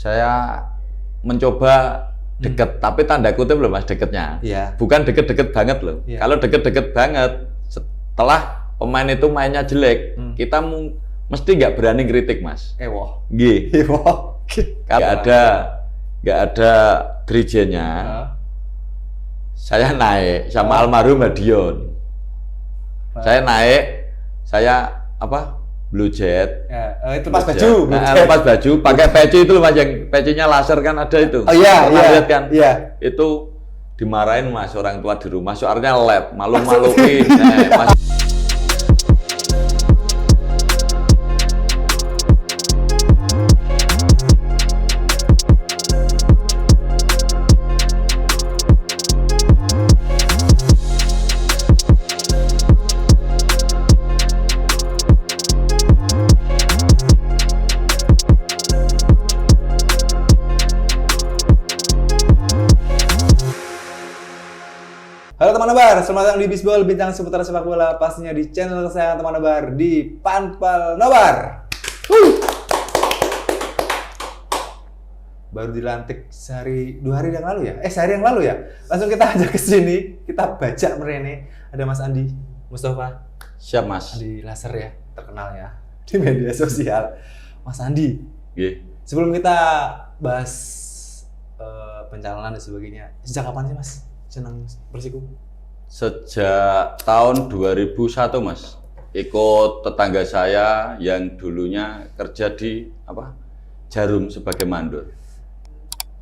saya mencoba deket, tapi tanda kutip loh Mas deketnya. Iya. Bukan deket-deket banget loh. Iya. Kalau deket-deket banget, setelah pemain itu mainnya jelek, kita mesti nggak berani kritik Mas. Ewoh. Nggih. Ewoh. Nggak ada dirijennya. Saya naik sama almarhum Hadion. Saya naik, Blue Jet. Ya, itu pas baju. Pas baju, pakai peci itu loh Mas, yang pecinya laser kan ada itu. Oh iya, Pernah iya. lihat kan? Iya. Itu dimarahin Mas orang tua di rumah, soalnya lab, malu-maluin. Mas. Halo teman Nobar, selamat datang di Bisbol, bincang seputar sepak bola pastinya di channel kesayangan teman Nobar di Panpel Nobar. Baru dilantik sehari yang lalu ya. Langsung kita ajak ke sini, kita bajak merene. Ada Mas Andi Mustafa. Siap Mas. Andi Laser ya, terkenal ya di media sosial. Mas Andi. Nggih. Sebelum kita bahas pencalonan dan sebagainya, sejak kapan sih Mas senang bersiku? Sejak tahun 2001 Mas, ikut tetangga saya yang dulunya kerja di Jarum sebagai mandor.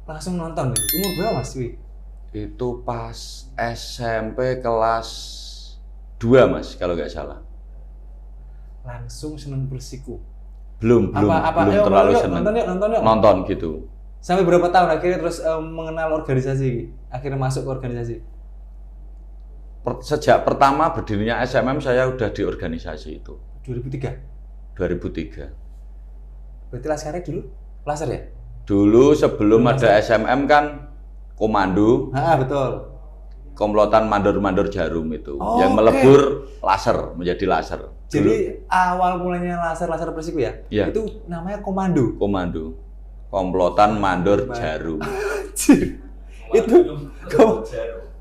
Langsung nonton nih. Umur berapa Mas Wi? Itu pas SMP kelas 2 Mas, kalau nggak salah. Langsung senang bersiku. Belum terlalu senang. Nonton yuk. Nonton gitu. Sampai berapa tahun akhirnya terus mengenal organisasi? Akhirnya masuk ke organisasi? Sejak pertama berdirinya SMM saya udah di organisasi itu. 2003? 2003. Berarti Laskarnya dulu? Laser ya? Dulu sebelum ada SMM kan komando. Betul. Komplotan mandor-mandor Jarum itu. Yang oke. melebur laser, menjadi laser. Jadi awal mulanya laser bersiku ya? Iya. Itu namanya komando? Komando. Komplotan mandor Jarum. Itu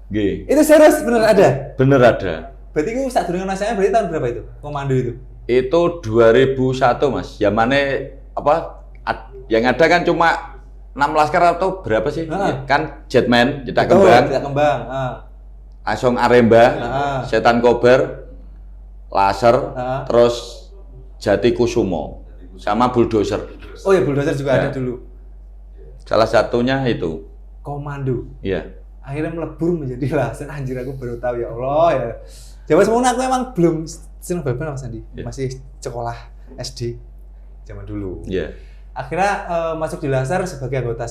G. itu serius bener ada? Bener ada. Berarti itu saat dengan nasanya berarti tahun berapa itu? Komando itu? Itu 2001 Mas. Zamannya yang ada kan cuma 6 laskar atau berapa sih? Kan Jetman, Jedak Kembang. Asong Aremba, Setan Kober, Laser, terus Jati Kusumo, sama Bulldozer. Oh ya, Bulldozer juga ada dulu. Salah satunya itu. Komando. Iya. Akhirnya melebur menjadi laser. Anjir, aku baru tahu ya Allah ya. Zaman semuanya aku emang belum seneng bal-balan Mas Andi. Masih sekolah SD zaman dulu. Iya. Akhirnya masuk di laser sebagai anggota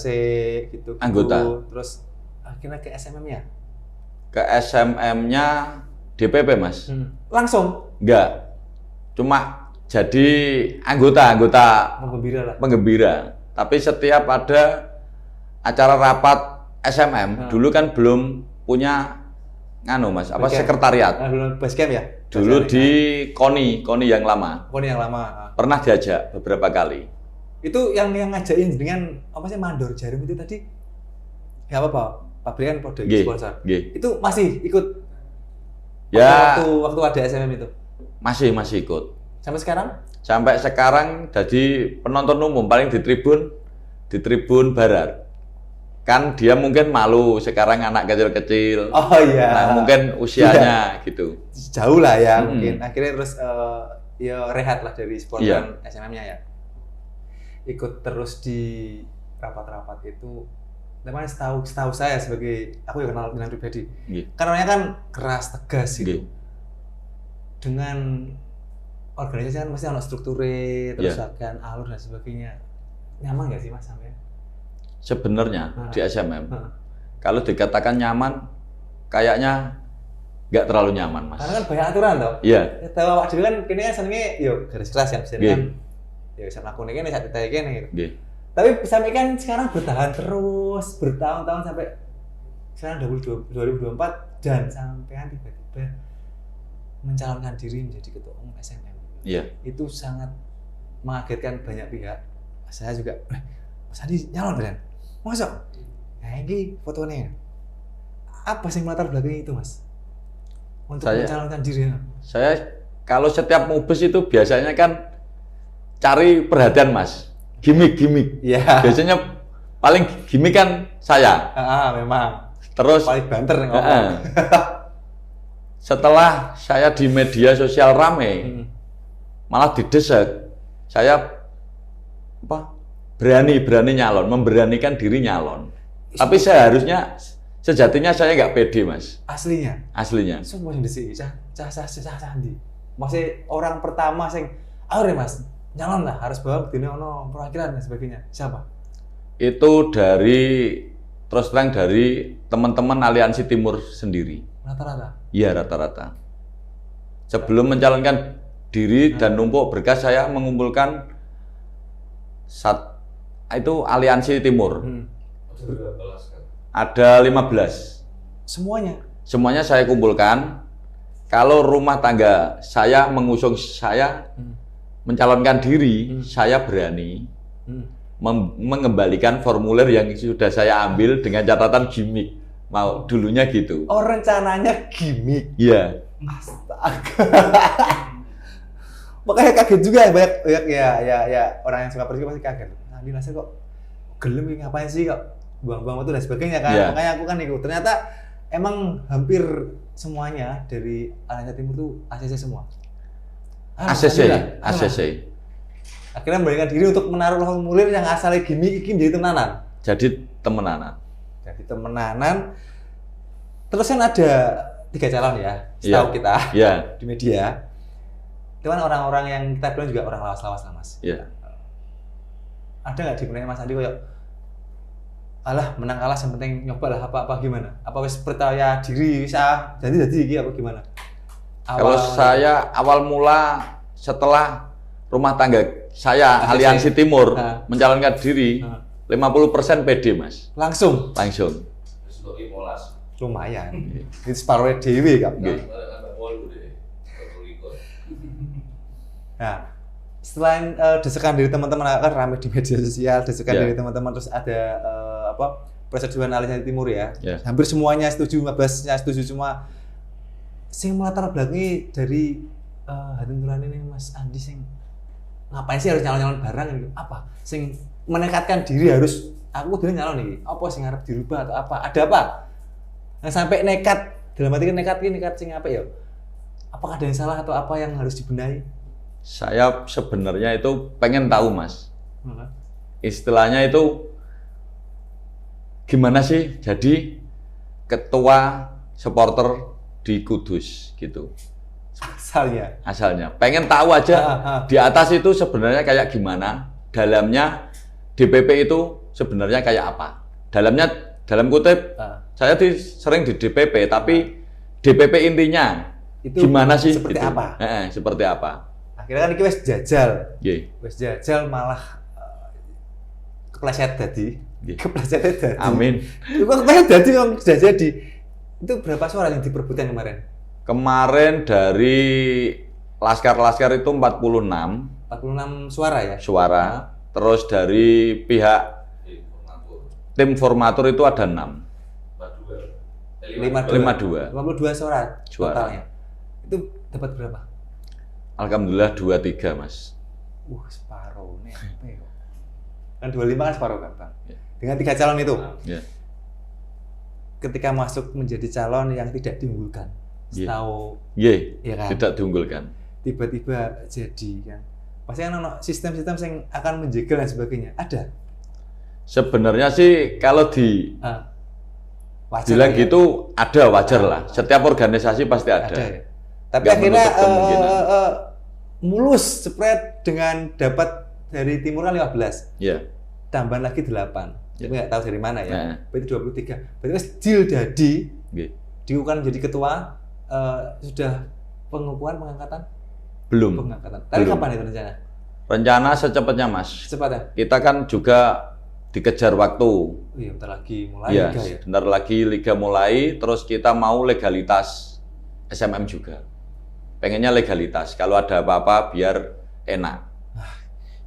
gitu. Anggota. Terus akhirnya ke SMM-nya. Ke SMM-nya DPP Mas. Langsung? Enggak. Cuma jadi anggota penggembira. Tapi setiap ada acara rapat SMM, dulu kan belum punya Mas, sekretariat. Belum basecamp ya? Dulu di KONI yang lama. KONI yang lama. Pernah diajak beberapa kali. Itu yang ngajakin dengan mandor Jarum itu tadi? Ya apa? Pabrikan produk sponsor. Itu masih ikut? Ya. Waktu ada SMM itu? Masih ikut. Sampai sekarang? Sampai sekarang jadi penonton umum paling di tribun barat. Kan dia mungkin malu sekarang anak kecil-kecil. Oh iya. Nah, mungkin usianya gitu. Jauh lah ya mungkin. Akhirnya terus ya rehat lah dari spontan SMM-nya ya. Ikut terus di rapat-rapat itu. Namanya setahu saya sebagai aku yang kenal dengan pribadi. Karena kan keras, tegas gitu. Dengan organisasi kan pasti ada strukturnya, terus akan alur dan sebagainya. Nyaman nggak sih Mas sampai? Sebenarnya di SMM, kalau dikatakan nyaman, kayaknya nggak terlalu nyaman Mas. Karena kan banyak aturan toh. Iya. Tahu awak dhewe kan kene senenge yo garis keras ya, misalkan ya bisa melakukan ini, saat kita ini gitu. Tapi sampai kan sekarang bertahan terus, bertahun-tahun sampai sekarang 2024 dan sampai tiba-tiba mencalonkan diri menjadi ketua umum SMM. Iya. Itu sangat mengagetkan banyak pihak. Saya juga Mas Andi nyalon beneran. Masa? Nah, ini fotonya. Apa sih latar belakangnya itu, Mas? Untuk mencalonkan diri. Saya kalau setiap mubes itu biasanya kan cari perhatian, Mas. Gimik-gimik. Iya. Biasanya paling gimik kan saya. Memang. Terus paling banter nih ngomong. Setelah saya di media sosial rame, malah didesak. Saya berani nyalon, memberanikan diri nyalon. Tapi seharusnya sejatinya saya nggak pede, Mas. Aslinya. Semua yang disini, cah Andi. Masih orang pertama sing, Mas, nyalon lah, harus bawa begini, perwakilan dan sebagainya. Siapa? Itu terus terang dari teman-teman Aliansi Timur sendiri. Rata-rata? Iya, rata-rata. Sebelum mencalonkan diri dan numpuk berkas, saya mengumpulkan itu Aliansi Timur. Ada 15. Semuanya saya kumpulkan. Kalau rumah tangga saya mengusung saya mencalonkan diri, saya berani mengembalikan formulir yang sudah saya ambil dengan catatan gimmick. Mau dulunya gitu. Oh, rencananya gimmick. Iya. Astaga. Makanya kaget juga banyak ya orang yang suka politik pasti kaget. Nah, Nasir kok gelem ngapain sih kok buang-buang waktu dan sebagainya kan. Yeah. Makanya aku kan ikut. Ternyata emang hampir semuanya dari Aliansi Timur tuh ACC semua. ACC. Akhirnya memberikan diri untuk menaruh formulir yang asalnya gimmick ini jadi temenanan. Jadi temenanan. Terus kan ada 3 calon ya, setahu kita di media. Itu kan orang-orang yang kita bilang juga orang lawas-lawas lah, Mas. Iya. Ada nggak di benak Mas Andi kayak, alah menang kalah yang penting nyoba lah apa gimana? Apa wis percaya diri bisa jadi apa gimana? Kalau saya awal mula setelah rumah tangga saya Aliansi Timur mencalonkan diri 50% PD, Mas. Langsung. Lumayan. Itu separuhnya dewi kan. Nah, selain desakan dari teman-teman kan ramai di media sosial, desakan dari teman-teman, terus ada persetujuan Aliansi Timur ya. Hampir semuanya setuju, 15-nya setuju, cuma sing melatar belakangi dari hati nurani ini Mas Andi sing ngapain sih harus nyalon-nyalon barang gitu? Apa? Sing menekatkan diri harus aku dulu nyalon nih. Apa sing harap dirubah atau apa? Ada apa? Nah, sampai nekat, dalam arti nekat sing apa ya? Apakah ada yang salah atau apa yang harus dibenahi? Saya sebenarnya itu pengen tahu, Mas. Istilahnya itu gimana sih jadi ketua supporter di Kudus gitu. Asalnya. Pengen tahu aja di atas itu sebenarnya kayak gimana, dalamnya DPP itu sebenarnya kayak apa. Dalam kutip saya sering di DPP, tapi DPP intinya itu gimana sih? Seperti gitu. Apa? Seperti apa? Akhirnya kan ini wes jajal malah kepleset tadi. Amin. Itu kepleset tadi yang sudah jadi. Itu berapa suara yang diperebutkan kemarin? Kemarin dari laskar itu 46 suara ya? Suara. Terus dari pihak tim formatur itu ada 6. 52 suara totalnya. Itu dapat berapa? Alhamdulillah 23, Mas. Separuh nih. Kan 25 kan separuh kan, Bang? Dengan 3 calon itu. Ketika masuk menjadi calon yang tidak diunggulkan. Setahu ya kan? Tidak diunggulkan. Tiba-tiba jadi kan. Pasti kan ada sistem-sistem yang akan menjegal dan sebagainya. Ada. Sebenarnya sih kalau bilang ya? Gitu ada wajar lah. Setiap organisasi pasti ada. Ya. Tapi akhirnya mulus spread dengan dapat dari timur kan 15. Iya. Tambahan lagi 8. Tapi nggak tahu dari mana ya. Berarti 23. Berarti mas deal jadi diukuran jadi ketua sudah pengangkatan? Belum. Tapi kapan itu rencana? Rencana secepatnya, Mas. Secepatnya. Kita kan juga dikejar waktu. Iya, bentar lagi mulai liga ya. Bentar lagi liga mulai, terus kita mau legalitas SMM juga. Pengennya legalitas. Kalau ada apa-apa biar enak.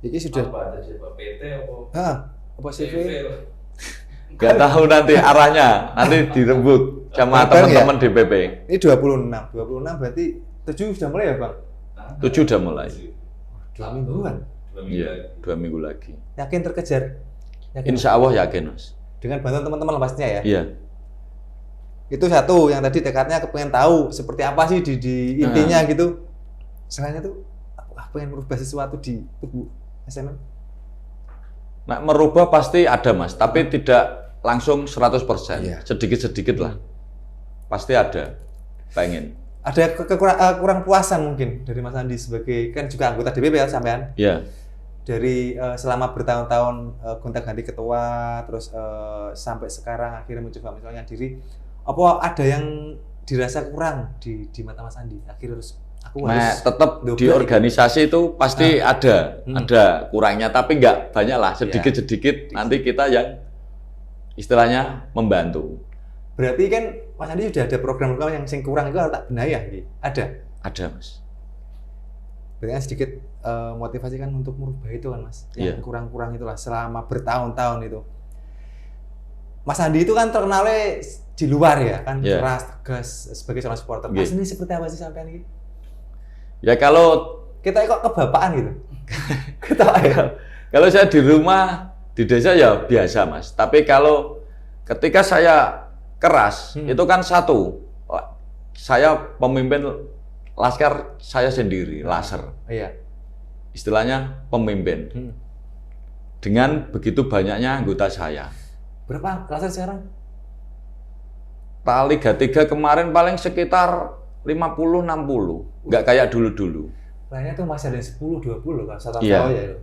Jadi sudah apa ada PT apa? Apa CV? Nggak tahu nanti arahnya, nanti dirembuk sama teman-teman DPP. Ini 26 berarti 7 sudah mulai ya Bang? 7 udah mulai. 2 mingguan? Iya, 2 minggu lagi. Yakin terkejar? Yakin? Insya Allah yakin, Mas. Dengan bantuan teman-teman pastinya ya? Iya. Itu satu, yang tadi tekadnya kepengen tahu seperti apa sih di intinya gitu. Selain itu, aku pengen merubah sesuatu di tubuh SMM. Nah, merubah pasti ada, Mas, tapi tidak langsung 100%. Iya. Sedikit-sedikit lah. Pasti ada. Pengen. Ada kurang puasan mungkin dari Mas Andi sebagai kan juga anggota DPP ya sampean? Iya. Dari selama bertahun-tahun gonta-ganti ketua, terus sampai sekarang akhirnya mencoba misalnya diri, apa ada yang dirasa kurang di mata Mas Andi? Akhirnya harus tetap di organisasi itu pasti ada kurangnya, tapi nggak banyak lah, sedikit-sedikit nanti kita yang istilahnya membantu. Berarti kan Mas Andi sudah ada program-program yang sing kurang itu harus tak benahi ya? Ada? Ada, Mas. Berarti kan sedikit motivasi kan untuk merubah itu kan Mas, yang kurang-kurang itulah selama bertahun-tahun itu. Mas Andi itu kan terkenalnya di luar ya kan, keras, tegas sebagai seorang supporter. Mas ini seperti apa sih sampean ini? Ya kalau kita kok kebapaan gitu. Kita ya. Kalau saya di rumah di desa ya biasa Mas. Tapi kalau ketika saya keras itu kan satu, saya pemimpin laskar saya sendiri, laser. Iya. Istilahnya pemimpin. Dengan begitu banyaknya anggota saya. Berapa laser sekarang? Liga 3 kemarin paling sekitar 50-60. Nggak kayak dulu-dulu. Lainnya tuh masih ada 10-20 kan, saya tahu ya.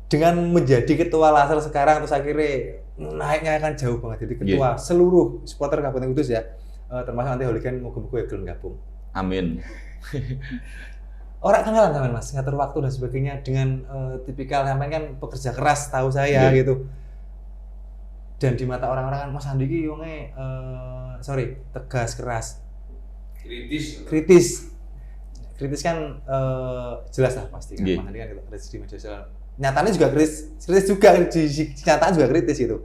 Dengan menjadi ketua laser sekarang terus akhirnya naiknya akan jauh banget jadi ketua seluruh supporter Kabupaten Kudus ya. Termasuk nanti Holigan moga-moga ya gelem gabung. Amin. Orang kenal kan Mas, ngatur waktu dan sebagainya dengan tipikal sampean kan pekerja keras tahu saya gitu. Dan di mata orang-orang kan Mas Andi ki wonge tegas, keras. Kritis kan jelas lah pasti kan. Mas Andi kan kritis di media sosial. Nyatanya juga kritis juga di kenyataan juga kritis gitu.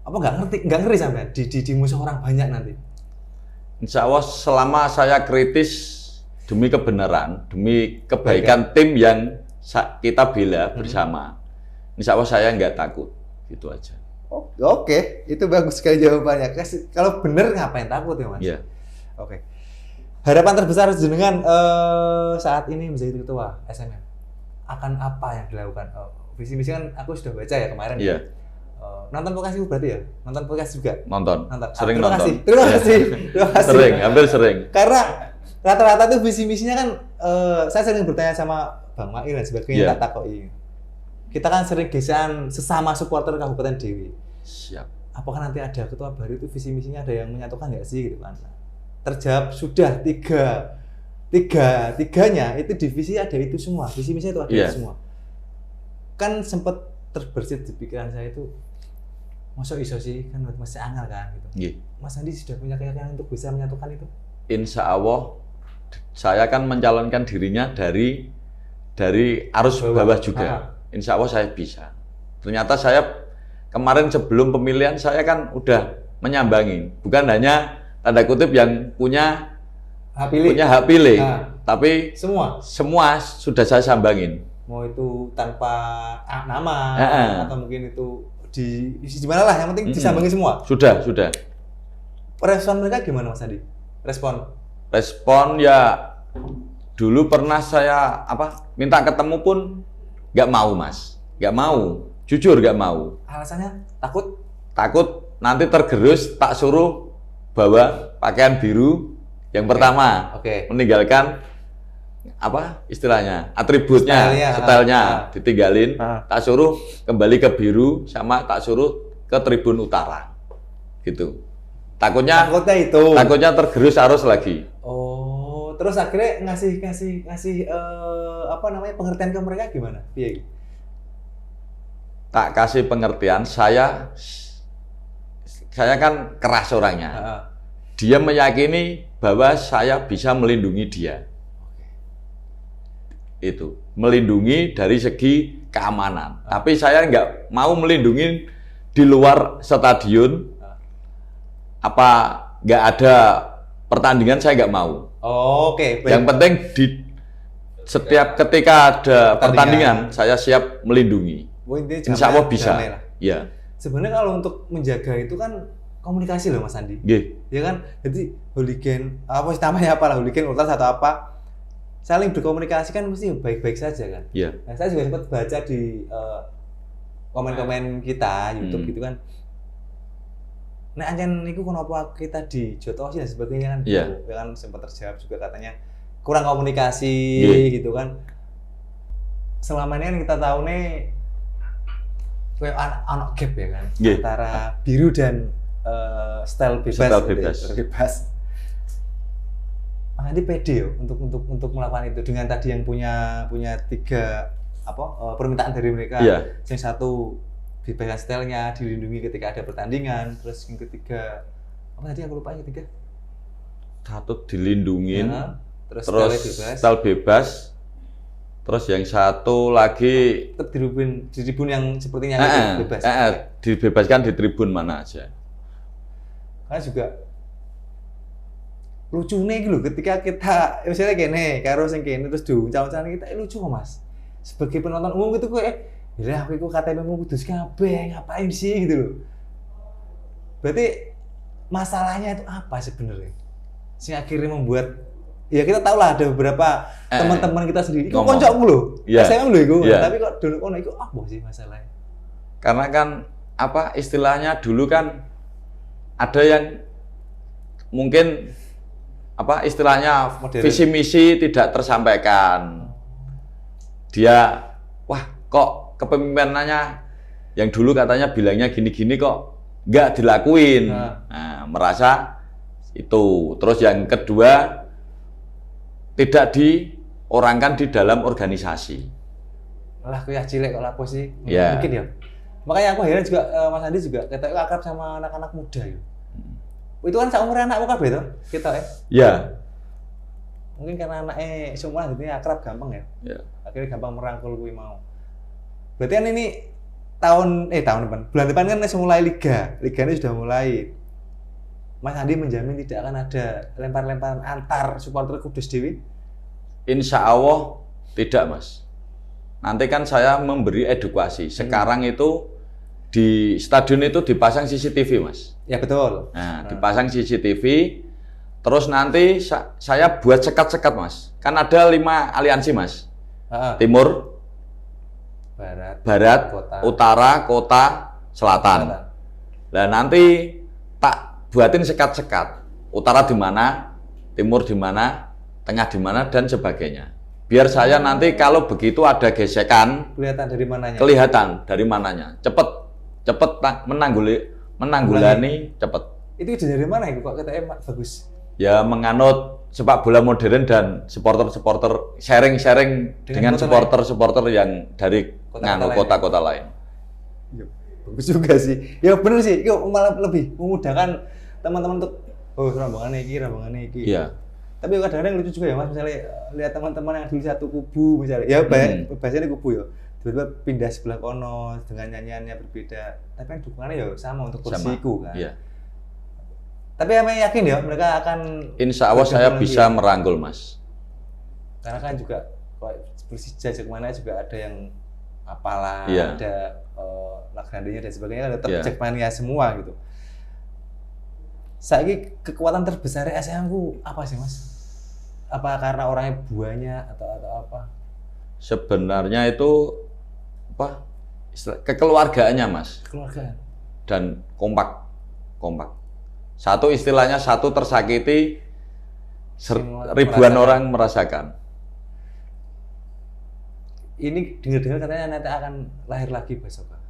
Apa nggak ngeri sampean di musuh orang banyak nanti? Insya Allah selama saya kritis demi kebenaran, demi kebaikan tim yang kita bela bersama, insya Allah saya nggak takut, gitu aja. Oke, itu bagus sekali jawabannya. Kalau bener ngapain takut ya Mas? Iya. Oke. Harapan terbesar jenengan saat ini menjadi ketua SMM akan apa yang dilakukan? Visi misi kan aku sudah baca ya kemarin. Iya. Nonton podcast berarti ya? Nonton podcast juga? Nonton. Sering terima nonton. Terima kasih. Sering, hampir sering. Karena rata-rata tuh visi misinya kan saya sering bertanya sama Bang Mail dan sebagainya, tak takoi. Kita kan sering gesekan sesama supporter Kabupaten Dewi. Siap. Apakah nanti ada ketua baru itu visi misinya ada yang menyatukan nggak sih gitu kan? Terjawab sudah tiganya itu divisi ada itu semua, visi misi itu ada itu semua. Kan sempat terbersit di pikiran saya itu, masa iso sih kan masih angel kan gitu. Mas Andi sudah punya keyakinan untuk bisa menyatukan itu? Insya Allah saya kan mencalonkan dirinya dari arus bawah juga. Insya Allah saya bisa. Ternyata saya kemarin sebelum pemilihan saya kan udah menyambangi, bukan hanya tanda kutip yang punya hak pilih, tapi semua sudah saya sambangin. Mau itu tanpa nama atau mungkin itu di mana lah, yang penting disambangin semua. Sudah. Respon mereka gimana Mas Andi? Respon ya dulu pernah saya minta ketemu pun nggak mau Mas, nggak mau, jujur nggak mau. Alasannya takut nanti tergerus, tak suruh bawa pakaian biru yang pertama, meninggalkan istilahnya atributnya, stylenya ditinggalin, tak suruh kembali ke biru, sama tak suruh ke tribun utara, gitu. Takutnya tergerus arus lagi. Oh, terus akhirnya ngasih pengertian ke mereka gimana? Tak kasih pengertian, saya kan keras orangnya. Dia meyakini bahwa saya bisa melindungi dia. itu melindungi dari segi keamanan. Tapi saya nggak mau melindungi di luar stadion. Apa nggak ada pertandingan saya nggak mau. Oke. Yang penting di setiap ketika ada pertandingan saya siap melindungi. Insya Allah bisa. Ya. Sebenarnya kalau untuk menjaga itu kan komunikasi loh Mas Andi. Ya kan, jadi hooligan apa sih namanya apalah hooligan ultras atau apa saling berkomunikasi kan mesti baik-baik saja kan. Iya. Nah, saya juga sempat baca di komen-komen kita YouTube gitu kan. Nek anjen niku kenapa kita dijotosi dan sebagainya kan. Ya kan sempat terjawab juga katanya kurang komunikasi gitu kan. Selama ini kan kita tahu nih kayak anak gap ya kan antara biru dan style bebas. Mas Andi pede yo untuk melakukan itu dengan tadi yang punya 3 permintaan dari mereka. Yang satu bebaskan stylenya, dilindungi ketika ada pertandingan, terus yang ketiga apa tadi aku lupa yang ketiga? Satu dilindungin, terus style bebas. Terus yang satu lagi tetap di tribun yang sepertinya bebas. Dibebaskan di tribun mana aja. Karena juga lucu nih gitu ketika kita misalnya gini, karo sing kene terus diuncang-uncang kita lucu kok Mas. Sebagai penonton umum gitu kok ya aku iku KTP-mu kudus kabeh, ngapain sih gitu loh. Berarti masalahnya itu apa sebenarnya? Sing akhirnya membuat ya kita tahu lah ada beberapa teman-teman kita sendiri, kok koncoku lho, SMA lho iku, tapi kok dulu kono iku apa sih masalahnya? Karena kan apa istilahnya dulu kan ada yang mungkin apa istilahnya visi misi tidak tersampaikan. Dia wah kok kepemimpinannya yang dulu katanya bilangnya gini-gini kok nggak dilakuin. Nah, merasa itu. Terus yang kedua tidak diorangkan di dalam organisasi. Lah kuliah cilik kok lapo sih? Mungkin ya. Makanya aku heran juga Mas Andi juga katanya akrab sama anak-anak muda ya. Itu kan seumuran anakmu kabeh to? Kita ya. Mungkin karena anaknya semua jadi akrab gampang ya. Akhirnya gampang merangkul kuwi mau. Berarti kan ini tahun depan. Bulan depan kan mulai liga. Liga ini sudah mulai. Mas Andi menjamin tidak akan ada lempar-lemparan antar supporter Kudus Dewi? Insya Allah tidak, Mas. Nanti kan saya memberi edukasi. Sekarang itu di stadion itu dipasang CCTV, Mas. Ya betul. Nah, dipasang CCTV. Terus nanti saya buat sekat-sekat, Mas. Kan ada 5 aliansi, Mas. Timur, Barat, Utara, Kota, Selatan. Nah, nanti tak buatin sekat-sekat. Utara di mana, Timur di mana, Tengah di mana, dan sebagainya. Biar saya nanti kalau begitu ada gesekan, kelihatan dari mananya. Kelihatan dari mananya. Cepet menanggulani cepet. Itu dari mana itu kok katanya bagus? Ya menganut sepak bola modern dan supporter-supporter sharing dengan supporter-supporter yang dari kota-kota lain. Ya, bagus juga sih. Ya benar sih, itu malah lebih memudahkan teman-teman untuk rombongan iki. Iya. Tapi kadang-kadang lucu juga ya Mas, misalnya lihat teman-teman yang dulu satu kubu misalnya. Ya bahasanya kubu ya. Tiba-tiba pindah sebelah kono dengan nyanyiannya berbeda. Tapi kan dukungannya ya sama untuk kursiku kan. Iya. Tapi saya yakin ya mereka akan Insya Allah saya bisa merangkul Mas. Karena kan juga Persija kemana juga ada yang apalah, ada Lagrandinya dan sebagainya, ada Jackmania semua gitu. Saiki kekuatan terbesar SM ku apa sih Mas? Apa karena orangnya banyak atau apa? Sebenarnya itu apa? Kekeluargaannya Mas. Kekeluargaan. Dan kompak. Satu istilahnya satu tersakiti, ribuan orang merasakan. Ini dengar-dengar katanya nanti akan lahir lagi besok Pak.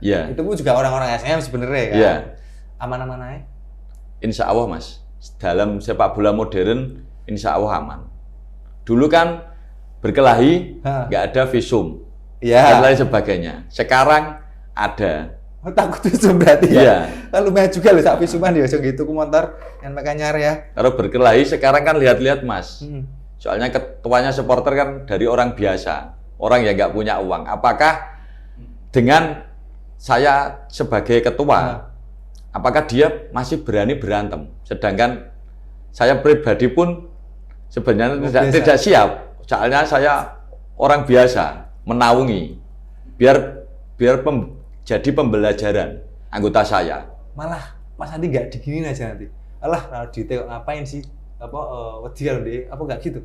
Iya. Itu pun juga orang-orang SM sebenarnya kan. Iya. Aman-aman aja? Insya Allah Mas. Dalam sepak bola modern, insya Allah aman. Dulu kan berkelahi, nggak ada visum, dan lain sebagainya. Sekarang ada. Takut visum berarti ya? Lalu lumayan juga loh saat visuman ya, gitu ku motor yang mereka nyari ya. Kalau berkelahi sekarang kan lihat-lihat Mas. Soalnya ketuanya supporter kan dari orang biasa, orang yang nggak punya uang. Apakah dengan saya sebagai ketua, apakah dia masih berani berantem? Sedangkan saya pribadi pun sebenarnya tidak siap. Soalnya saya orang biasa, menaungi. Biar jadi pembelajaran anggota saya. Malah Mas Andi nggak diginin aja nanti. Alah, kalau detail ngapain sih? Wedi deh, apa nggak gitu?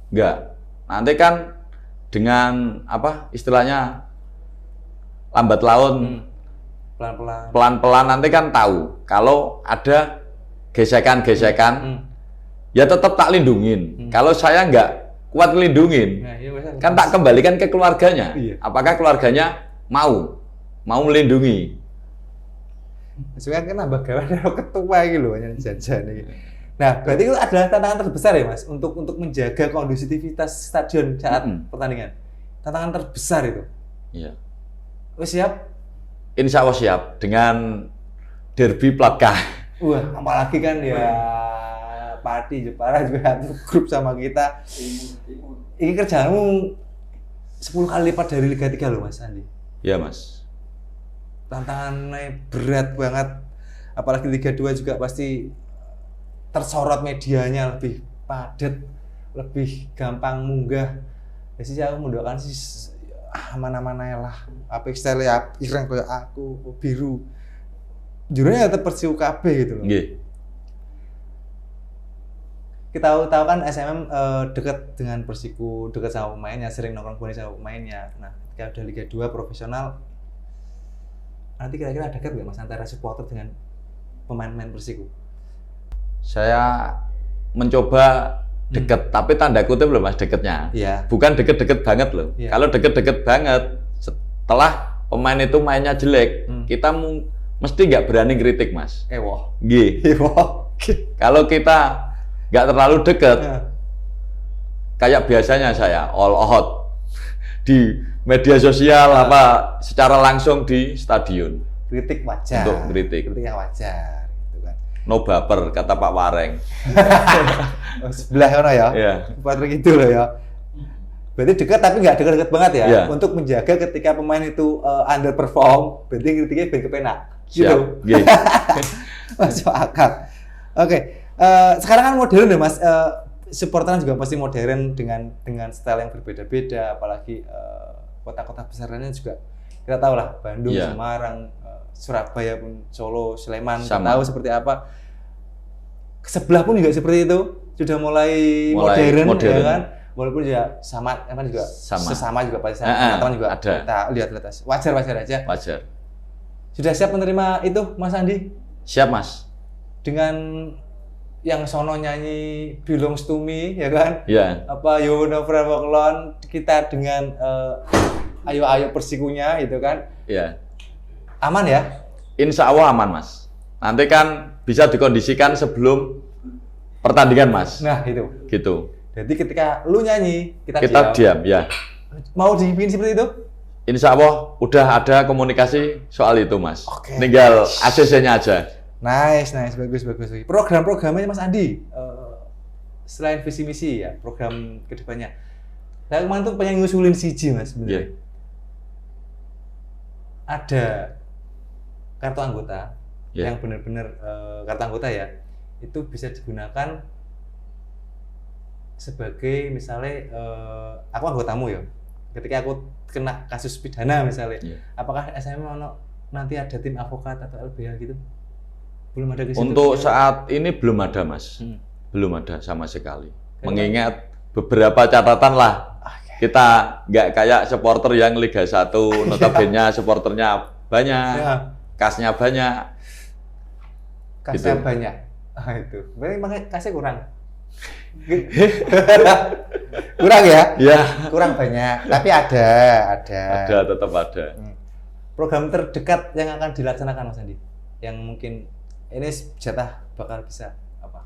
Nggak. Nanti kan dengan istilahnya lambat laun, pelan-pelan nanti kan tahu kalau ada gesekan-gesekan, ya tetap tak lindungin. Kalau saya nggak kuat lindungin, kan tak kembalikan ke keluarganya. Apakah keluarganya mau melindungi? Sebenarnya kan nambah gawe ketua gitu loh, jajan gitu. Nah, berarti itu adalah tantangan terbesar ya Mas, untuk menjaga kondusivitas stadion saat pertandingan. Tantangan terbesar itu. Iya. Wes siap? Insya Allah siap dengan derby plat K. Wah, apalagi kan ya Pati Jepara juga satu grup sama kita. Ini kerjaanmu 10 kali lipat dari Liga 3 loh Mas Andi. Iya Mas. Tantangannya berat banget. Apalagi Liga 2 juga pasti tersorot medianya, lebih padat, lebih gampang munggah. Jadi saya mendoakan sih mana-mana lah. Apa style ya ireng kayak aku biru. Jurusnya tetap Persiu KB gitu loh. Nggih. Kita tahu kan SMM dekat dengan Persiku, dekat sama pemainnya, sering nongkrong bola sama pemainnya. Nah, ketika udah Liga 2 profesional, nanti kira-kira dekat nggak Mas antara supporter dengan pemain-pemain Persiku? Saya mencoba deket, tapi tanda kutip loh Mas deketnya. Iya. Bukan deket-deket banget loh. Iya. Kalau deket-deket banget, setelah pemain itu mainnya jelek, kita mesti nggak berani kritik Mas. Ewoh. Nggih. Kalau kita nggak terlalu deket, kayak biasanya saya all out di media sosial secara langsung di stadion. Kritik wajar. Untuk kritik. Kritik yang wajar. No baper kata Pak Wareng. Sebelah mana ya? Iya. Patrick itu loh ya. Berarti dekat tapi nggak dekat-dekat banget ya. Yeah. Untuk menjaga ketika pemain itu underperform, berarti kritiknya ben kepenak. Gitu. Siap. Masuk akal. Oke. Sekarang kan modern ya Mas. Supporter juga pasti modern dengan style yang berbeda-beda. Apalagi kota-kota besar lainnya juga kita tahu lah. Bandung, Semarang, Surabaya pun, Solo, Sleman, kita tahu seperti apa. Sebelah pun juga seperti itu, sudah mulai modern. Ya kan? Walaupun juga sesama juga pasti teman-teman juga ada. Kita lihat wajar aja. Wajar. Sudah siap menerima itu Mas Andi? Siap Mas. Dengan yang sono nyanyi Belongs to Me, ya kan? Iya. You Never Walk Alone, kita dengan ayo Persikunya gitu kan? Iya. Aman ya? Insya Allah aman Mas. Nanti kan bisa dikondisikan sebelum pertandingan Mas. Nah itu. Gitu. Jadi ketika lu nyanyi, kita diam ya. Mau dibikin seperti itu? Insya Allah udah ada komunikasi soal itu Mas. Oke. Tinggal ACC-nya aja. Nice, bagus. Program-programnya Mas Andi, selain visi misi ya, program kedepannya. Saya kemarin tuh pengen ngusulin siji Mas sebenarnya. Yeah. Ada kartu anggota yang benar-benar kartu anggota ya, itu bisa digunakan sebagai misalnya aku anggotamu ya. Ketika aku kena kasus pidana misalnya, apakah SMM nanti ada tim advokat atau LBH gitu? Belum ada kesitu. Untuk saat ini belum ada Mas, belum ada sama sekali. Mengingat beberapa catatan lah, kita nggak kayak supporter yang Liga 1, notabene supporternya banyak, kasnya banyak. Kasnya gitu. Banyak, itu. Berarti makanya kasnya kurang. Kurang ya? Ya. Kurang banyak, tapi ada. Ada, tetap ada. Program terdekat yang akan dilaksanakan Mas Andi, yang mungkin ini jatah bakal bisa apa?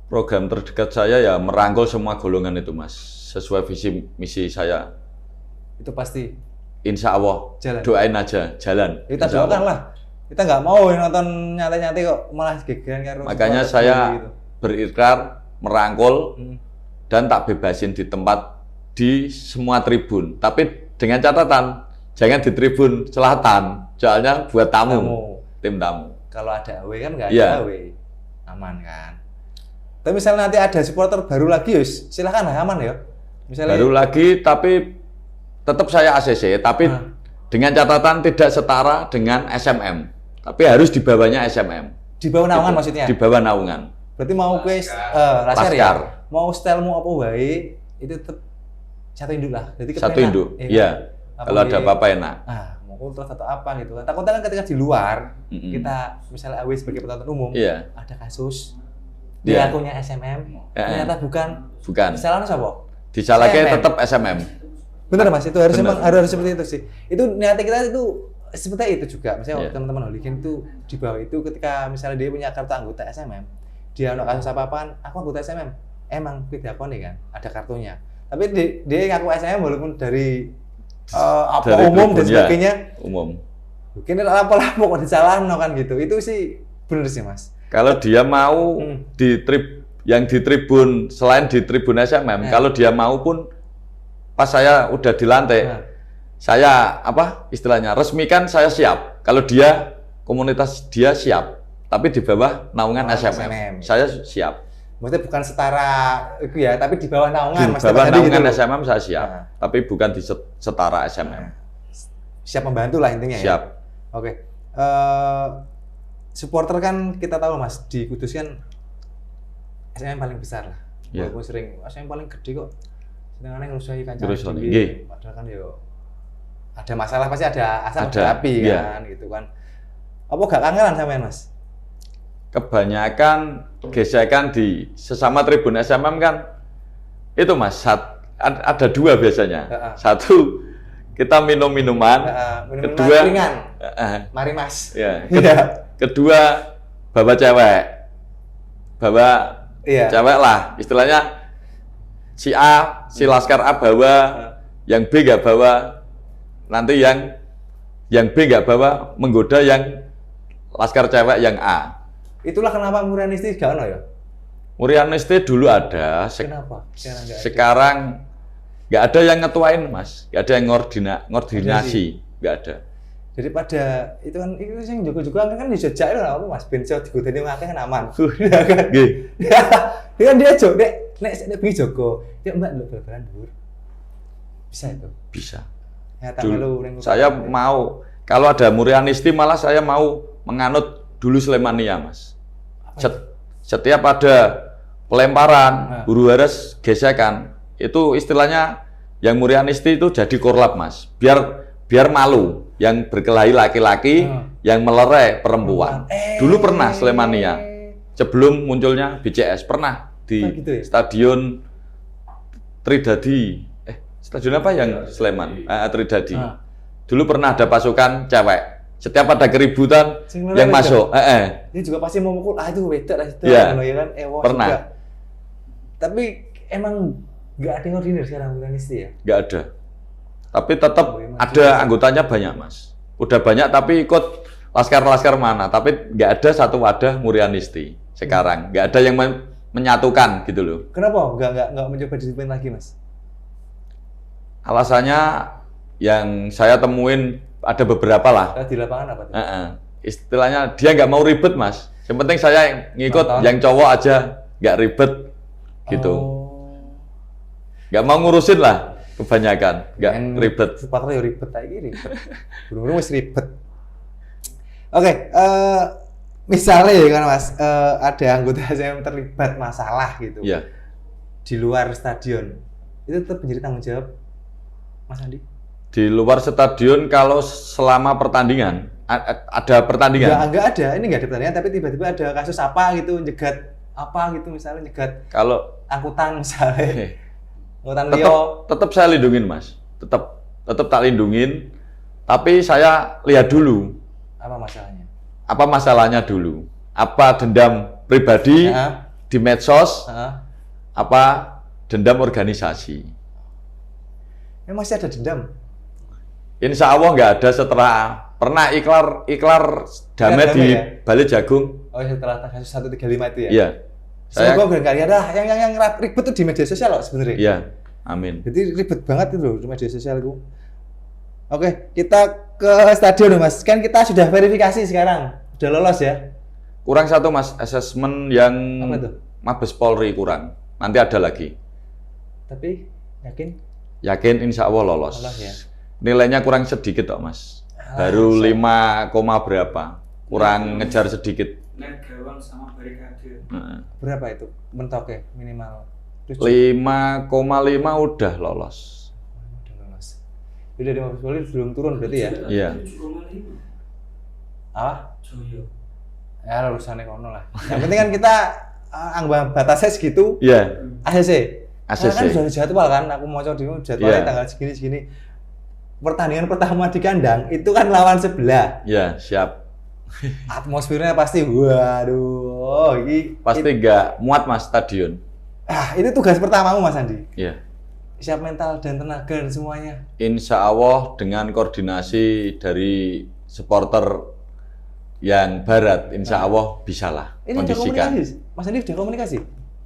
Program terdekat saya ya merangkul semua golongan itu Mas, sesuai visi misi saya. Itu pasti. Insya Allah. Jalan. Doain aja, jalan. Kita doakan lah. Kita nggak mau nonton nyantai-nyantai kok malah gegeran karo. Makanya saya gitu. Berikrar merangkul dan tak bebasin di tempat di semua tribun. Tapi dengan catatan jangan di tribun selatan, soalnya buat tamu. Tim tamu. Kalau ada away kan nggak ada away, aman kan. Tapi misalnya nanti ada supporter baru lagi, Yus, silakan lah, aman ya. Misalnya baru lagi, tapi tetap saya ACC, tapi dengan catatan tidak setara dengan SMM. Tapi harus di bawahnya SMM. Di bawah naungan maksudnya? Di bawah naungan. Berarti mau ke laskar ya? Mau stylemu apa wae, itu tetap satu induk lah. Jadi satu induk, iya. Kalau ada apa-apa enak. Mau ultras atau apa gitu kan. Takutnya kan ketika di luar, kita misalnya AW sebagai penonton umum, ada kasus di akunnya SMM, ternyata bukan. Misalnya siapa? Disalahkan tetap SMM. Bener Mas, itu harus memang harus seperti itu sih. Itu niatnya kita itu seperti itu juga. Misalnya teman-teman hooligan itu di bawah itu ketika misalnya dia punya kartu anggota SMM, dia ada kasus apa-apaan, aku anggota SMM, emang tidak nih kan, ada kartunya. Tapi dia ngaku SMM walaupun dari dari umum dan sebagainya. Umum. Mungkin apa-apa kok disalahkan kan gitu. Itu sih bener sih Mas. Kalau dia mau di tribun selain di tribun SMM, kalau dia mau pun pas saya udah di lantai, saya istilahnya resmikan saya siap. Kalau dia komunitas dia siap, tapi di bawah naungan SMM, saya siap. Maksudnya bukan setara itu ya, tapi di bawah naungan. Di bawah naungan gitu. SMM saya siap, tapi bukan di setara SMM. Siap membantu lah intinya. Siap. Ya? Oke. Supporter kan kita tahu Mas, di Kudus kan SMM paling besar lah. Walaupun sering SMM paling gede kok. Sedangkan ngerusahi kancah dewe. Padahal kan yo ada masalah pasti ada asal ada api kan gitu kan. Apa gak kangenan sampean Mas? Kebanyakan gesekan di sesama tribun SMM kan itu Mas, ada dua biasanya. Satu kita minum-minuman, kedua ringan. Mari Mas. Kedua bawa cewek. Cewek lah, istilahnya si A, si Laskar A bawa, yang B nggak bawa, nanti yang B nggak bawa menggoda yang Laskar cewek yang A. Itulah kenapa Murianisti gak ono ya? Murianisti dulu ada. Kenapa? Sekarang nggak ada yang ngetuain Mas, nggak ada yang ngordinasi, nggak ada. Jadi pada itu kan itu yang jogo-jogo kan di Jogja itu apa Mas? Benso digodeni akeh kan aman. Nggih. Dia kan dia jog nek pergi jogo, ya Mbak lho bal-balan dhuwur. Bisa itu? Bisa. Ya, dulu, saya mau kalau ada Murianisti malah saya mau menganut dulu Slemania Mas. Setiap ada pelemparan, huru haras, gesekan, itu istilahnya yang Murianisti itu jadi korlap Mas. Biar malu yang berkelahi laki-laki, yang melerai perempuan. Dulu pernah Slemania. Sebelum munculnya BCS pernah di Stadion Tridadi. Stadion apa yang Sleman? Tridadi. Dulu pernah ada pasukan cewek. Setiap ada keributan yang masuk. Ini juga pasti mau mukul, itu wedok lah itu. Ya kan? Pernah. Juga. Tapi emang nggak ada yang ordinir sekarang Murianisti ya? Nggak ada. Tapi tetap ada anggotanya banyak Mas. Udah banyak tapi ikut laskar-laskar mana. Tapi nggak ada satu wadah Murianisti sekarang. Nggak ada yang menyatukan gitu loh. Kenapa? Nggak mencoba disiplin lagi Mas? Alasannya yang saya temuin ada beberapa lah. Di lapangan apa tuh? Istilahnya dia nggak mau ribet Mas. Yang penting saya ngikut yang cowok aja, nggak ribet gitu. Nggak mau ngurusin lah kebanyakan, nggak ribet. Supporter ya ribet lagi ribet. Belum masih ribet. Oke, misalnya ya kan Mas, ada anggota yang terlibat masalah gitu. Iya. Di luar stadion, itu tetap menjadi tanggung jawab Mas Andi? Di luar stadion kalau selama pertandingan ada pertandingan? Nggak ada, ini nggak ada pertandingan tapi tiba-tiba ada kasus apa gitu, nyegat apa gitu misalnya, nyegat kalau angkutan misalnya, angkutan Leo. Tetap saya lindungin Mas, tetap tak lindungin, tapi saya lihat dulu apa masalahnya. Apa masalahnya dulu? Apa dendam pribadi di medsos? Apa dendam organisasi? Masih ada dendam? Insya Allah nggak ada. Setelah pernah iklar damai di Bali Jagung. Oh, setelah kasus 135 itu ya? Iya. Semoga nggak ada yang ribet tuh di media sosial loh sebenarnya. Iya, amin. Jadi ribet banget itu loh di media sosial itu. Oke, kita ke stadion Mas. Kan kita sudah verifikasi sekarang, udah lolos ya. Kurang satu Mas, asesmen yang Apa itu? Mabes Polri kurang. Nanti ada lagi. Tapi yakin? Yakin insya Allah lolos. Lolos ya. Nilainya kurang sedikit kok Mas. Baru 5, berapa. Kurang ngejar sedikit. Net gawang sama barikade. Berapa itu mentoknya minimal? 5,5 udah lolos. Udah lolos. Udah di Mabes Polri belum turun berarti ya? Iya. 7,5. Ah? Joyo. Ya lulusannya kono lah. Yang penting kan kita ambang batasnya segitu. Iya. ACC. ACC. Kan sudah ada jadwal kan, aku mau coba jadwalnya Iya. tanggal segini. Pertandingan pertama di kandang itu kan lawan sebelah. Iya, siap. Atmosfernya pasti waduh, Pasti nggak muat Mas stadion. itu tugas pertamamu Mas Andi. Iya. Siap mental dan tenaga dan semuanya. Insya Allah dengan koordinasi dari supporter yang barat, insya Allah bisalah Ini udah kondisikan. komunikasi, Mas Andi udah komunikasi.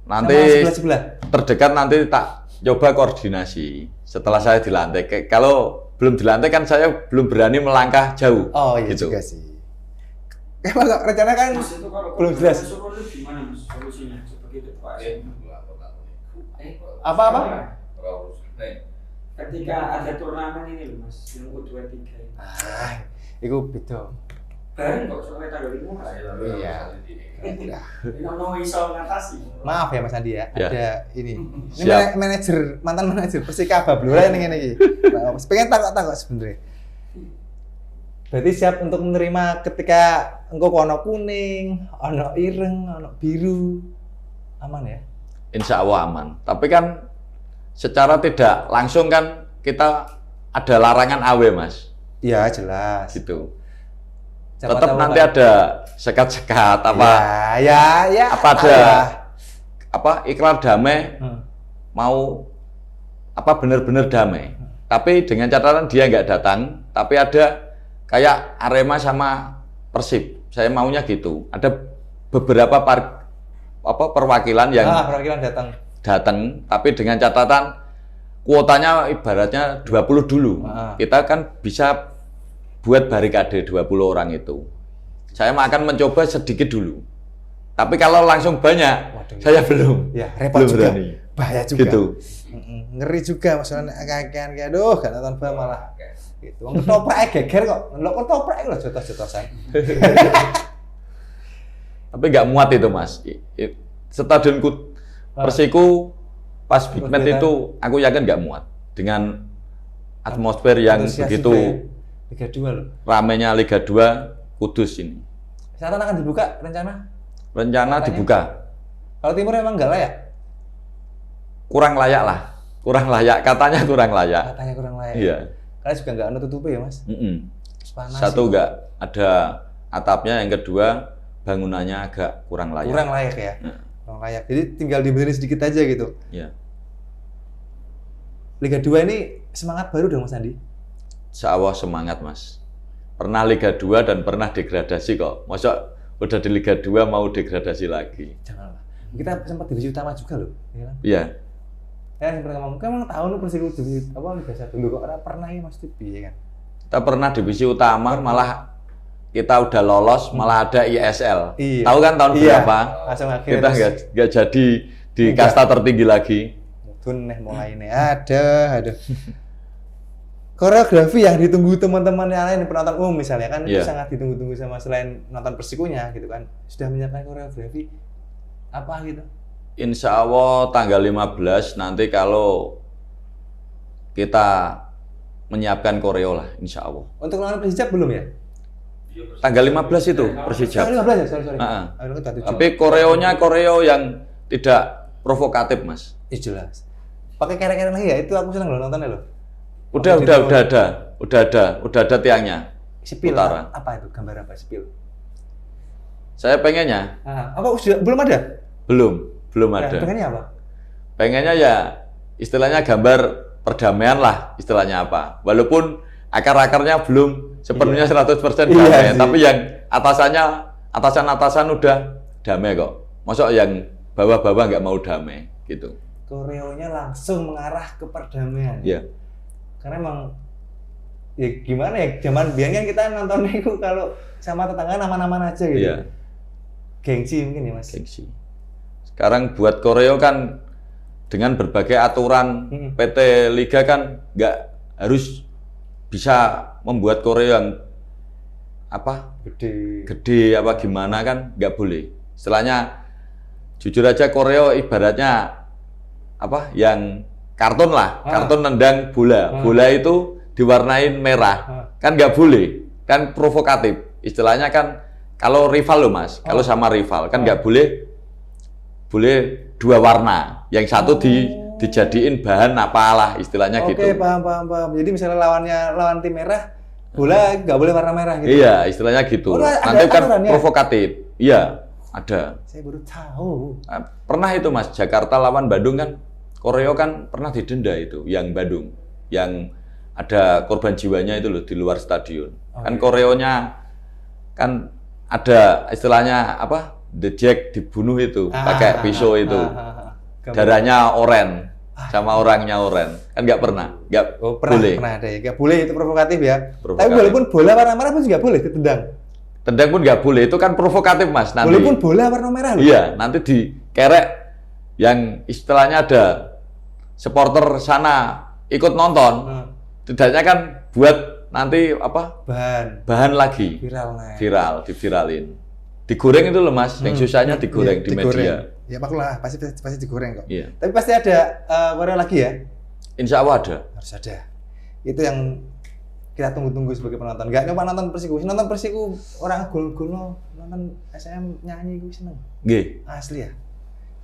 Nanti Sama sebelah. terdekat nanti tak coba koordinasi setelah saya dilantik. Kalau belum dilantik kan saya belum berani melangkah jauh. Oh iya gitu. juga sih. Emang nggak rencana kan Mas itu kalau belum jelas. Solo itu gimana Mas solusinya? Seperti itu Pak. Apa-apa? Ketika ada turnamen ini loh Mas, yang U23 ini. Itu beda. Bareng kok soalnya tanggal 5 Mas. Iya. Ini ono iso ngatasi. Maaf ya Mas Andi ya, Ya. ada ini. Ini Siap. mantan manajer Persikaba Blora ini iki. Pengen takut sebenarnya. Berarti siap untuk menerima ketika engkau ono kuning, ono ireng, ono biru, aman ya? Insya Allah aman. Tapi kan secara tidak langsung kan kita ada larangan AW Mas. Iya jelas. Gitu. Siapa Tetap tahu nanti kan. ada sekat-sekat apa Ya. apa ada apa ikrar damai mau apa benar-benar damai. Tapi dengan catatan dia nggak datang, tapi ada kayak Arema sama Persib. Saya maunya gitu. Ada beberapa perwakilan yang perwakilan datang, tapi dengan catatan kuotanya ibaratnya 20 dulu. Kita kan bisa buat barikade 20 orang itu. Saya akan mencoba sedikit dulu. Tapi kalau langsung banyak, Waduh, saya belum. Ya, repot belum juga. berani. Bahaya juga. Gitu. Ngeri juga maksudnya kakean kayak aduh gak nonton film malah. Gitu. Wong ketoprak geger kok. Lho ketoprak lho jotos-jotosan. Tapi nggak muat itu Mas. Stadion Persiku pas Big Match itu aku yakin nggak muat dengan atmosfer yang Antusias begitu juga ya. Liga 2 loh. ramenya Liga 2 Kudus ini. Selatan akan dibuka rencana? Rencana Katanya. dibuka. Kalau timur emang enggak layak? Kurang layak lah. Kurang layak, katanya kurang layak. Katanya kurang layak. Iya. Kalian juga enggak nutup ya, Mas? Panas Satu itu. nggak ada atapnya, yang kedua bangunannya agak kurang layak. Kurang layak ya. Nah. Kurang layak. Jadi tinggal dibenerin sedikit aja gitu. Iya. Liga 2 ini semangat baru dong Mas Andi? Insya Allah semangat Mas. Pernah Liga 2 dan pernah degradasi kok. Masa udah di Liga 2 mau degradasi lagi? Janganlah. Kita sempat divisi utama juga loh. Ya kan? Iya. Ya, yang pernah ngomong, kan emang tahu lu Persiku divisi apa Liga 1 dulu kok pernah ya Mas Tibi ya kan? Kita pernah divisi utama, malah kita udah lolos, malah ada ISL. Iya. Tahu kan tahun Iya. berapa? Langsung akhirnya Kita nggak jadi di kasta tertinggi lagi. Mudun nih mulai ini. Aduh. Koreografi yang ditunggu teman-teman yang lain, penonton umum misalnya kan itu Iya. sangat ditunggu-tunggu sama selain nonton Persikunya gitu kan. Sudah menyiapkan koreografi apa gitu? Insya Allah tanggal 15 nanti kalau kita menyiapkan koreo lah, insya Allah. Untuk lawan Persijap belum ya? Tanggal 15 itu Persijap. 15 ya, sorry. Ah. Aku kan 27. Tapi koreonya koreo yang tidak provokatif Mas. Jelas. Pakai kere-kere lagi ya, itu aku seneng loh nontonnya loh. Udah ada tiangnya. Sipil Utara. apa itu? Gambar apa sipil? Saya pengennya Apa sudah belum ada? belum Nah, ada. pengennya apa? Pengennya ya istilahnya gambar perdamaian lah, istilahnya apa. Walaupun akar-akarnya belum sepenuhnya 100% damai, Iya sih. tapi yang atasan udah damai kok. Masuk yang bawah-bawah nggak mau damai gitu. Koreonya langsung mengarah ke perdamaian. Iya. Karena emang ya gimana ya, zaman biasanya kita nontonnya itu kalau sama tetangga aman-aman aja gitu. Iya. Gengsi mungkin ya Mas. Gengsi. Sekarang buat koreo kan dengan berbagai aturan PT Liga kan nggak harus bisa membuat koreo yang apa gede apa gimana kan nggak boleh. Istilahnya jujur aja koreo ibaratnya apa yang kartun lah, kartun nendang bola. Bola itu diwarnain merah, kan nggak boleh, kan provokatif. Istilahnya kan kalau rival loh Mas, kalau sama rival kan nggak boleh dua warna, yang satu dijadiin bahan apalah istilahnya gitu. Oke, paham. Jadi misalnya lawan tim merah, bola nggak boleh warna merah gitu. Iya, istilahnya gitu. Nanti kan provokatif. Iya, ada. Saya baru tahu. Nah, pernah itu Mas, Jakarta lawan Bandung kan, koreo kan pernah didenda itu, yang Bandung, yang ada korban jiwanya itu loh di luar stadion. Kan koreonya kan ada istilahnya apa? The Jack dibunuh itu pakai pisau itu. Darahnya oren sama orangnya oren. Kan nggak pernah. Nggak boleh. Pernah ada ya. Nggak boleh, itu provokatif ya. Provokatif. Tapi walaupun bola warna merah pun juga boleh ditendang. Tendang pun nggak boleh, itu kan provokatif Mas. Nanti. Walaupun bola warna merah loh. Iya, nanti dikerek yang istilahnya ada supporter sana ikut nonton. Tidaknya kan buat nanti apa? Bahan lagi. Viral, diviralin. Digoreng itu loh Mas, yang susahnya digoreng di media. Ya maklah, pasti digoreng kok. Iya. Tapi pasti ada koreo lagi ya? Insya Allah ada. Harus ada. Itu yang kita tunggu-tunggu sebagai penonton. Nggak nyoba nonton Persiku. Nonton Persiku orang gol-gol, nonton SM nyanyi gue seneng. Nggih. Asli ya.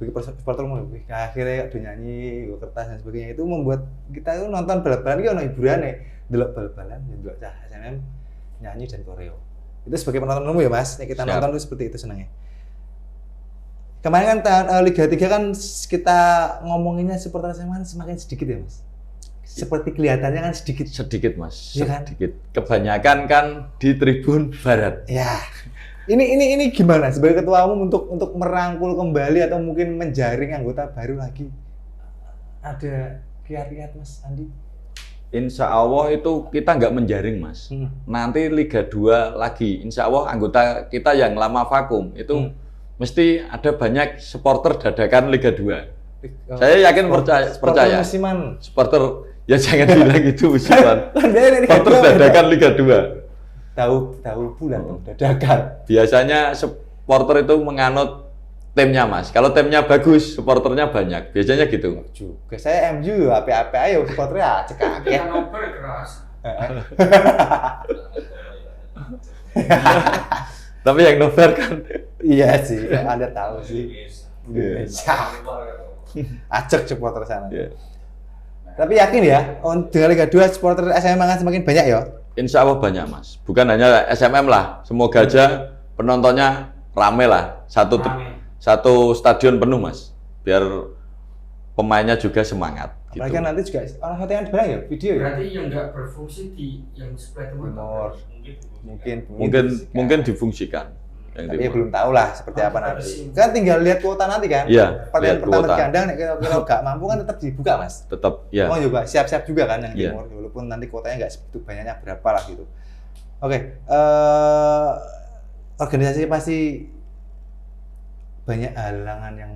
Bagi supporter mau akhirnya udah nyanyi, gue kertas dan sebagainya, itu membuat kita itu nonton bal-balan itu ono hiburannya. Delok bal-balan, delok cah SMM nyanyi dan koreo. Itu sebagai penonton umum ya Mas, kita nonton itu seperti itu senangnya. Kemarin kan Liga 3 kan kita ngomonginnya supporter SMA semakin sedikit ya Mas. Seperti kelihatannya kan sedikit Mas, ya kan? sedikit. Kebanyakan kan di tribun barat. Ya. Ini gimana sebagai ketua umum untuk merangkul kembali atau mungkin menjaring anggota baru lagi? Ada kiat-kiat Mas Andi? Insya Allah itu kita nggak menjaring Mas. Nanti Liga 2 lagi, insya Allah anggota kita yang lama vakum itu mesti ada banyak supporter dadakan Liga 2. Saya yakin percaya. Musiman. Supporter ya jangan bilang gitu musiman. Supporter dadakan Liga 2. Tahu bulan dadakan. Biasanya supporter itu menganut timnya Mas. Kalau timnya bagus, supporternya banyak. Biasanya gitu. Juga saya MU apa-apa ayo supporternya cekak ya. Nobar keras. Tapi yang nobar kan iya sih, Anda tahu sih. Indonesia. Acek supporter sana. Yeah. Tapi yakin ya, dengan Liga 2 supporter SMM akan semakin banyak ya? Insya Allah banyak Mas. Bukan hanya SMM lah. Semoga aja penontonnya rame lah. Satu stadion penuh Mas. Biar pemainnya juga semangat. Apalagi gitu. kan nanti juga orang satu yang bilang ya video ya. Berarti yang nggak berfungsi di yang sebelah timur. Mungkin difungsikan. Tapi ya belum tahu lah seperti apa nanti. Kan tinggal lihat kuota nanti kan. Iya. Pertandingan pertama di kandang, kalau nggak mampu kan tetap dibuka Mas. Tetap ya. Oh juga siap-siap juga kan yang timur, walaupun nanti kuotanya nggak segitu banyaknya berapa lah gitu. Oke, organisasi pasti banyak halangan yang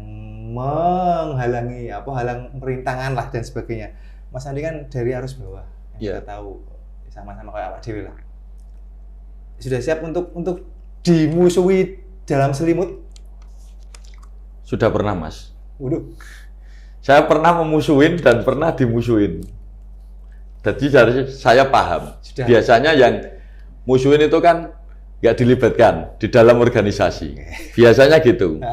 menghalangi halang perintangan lah dan sebagainya. Mas Andi kan dari arus bawah, yang kita tahu sama-sama kayak awak dewe lah. Sudah siap untuk dimusuhi dalam selimut? Sudah pernah Mas. Waduh. Saya pernah memusuhin dan pernah dimusuhin. Jadi saya paham. Sudah. Biasanya yang musuhin itu kan nggak dilibatkan di dalam organisasi. Biasanya gitu.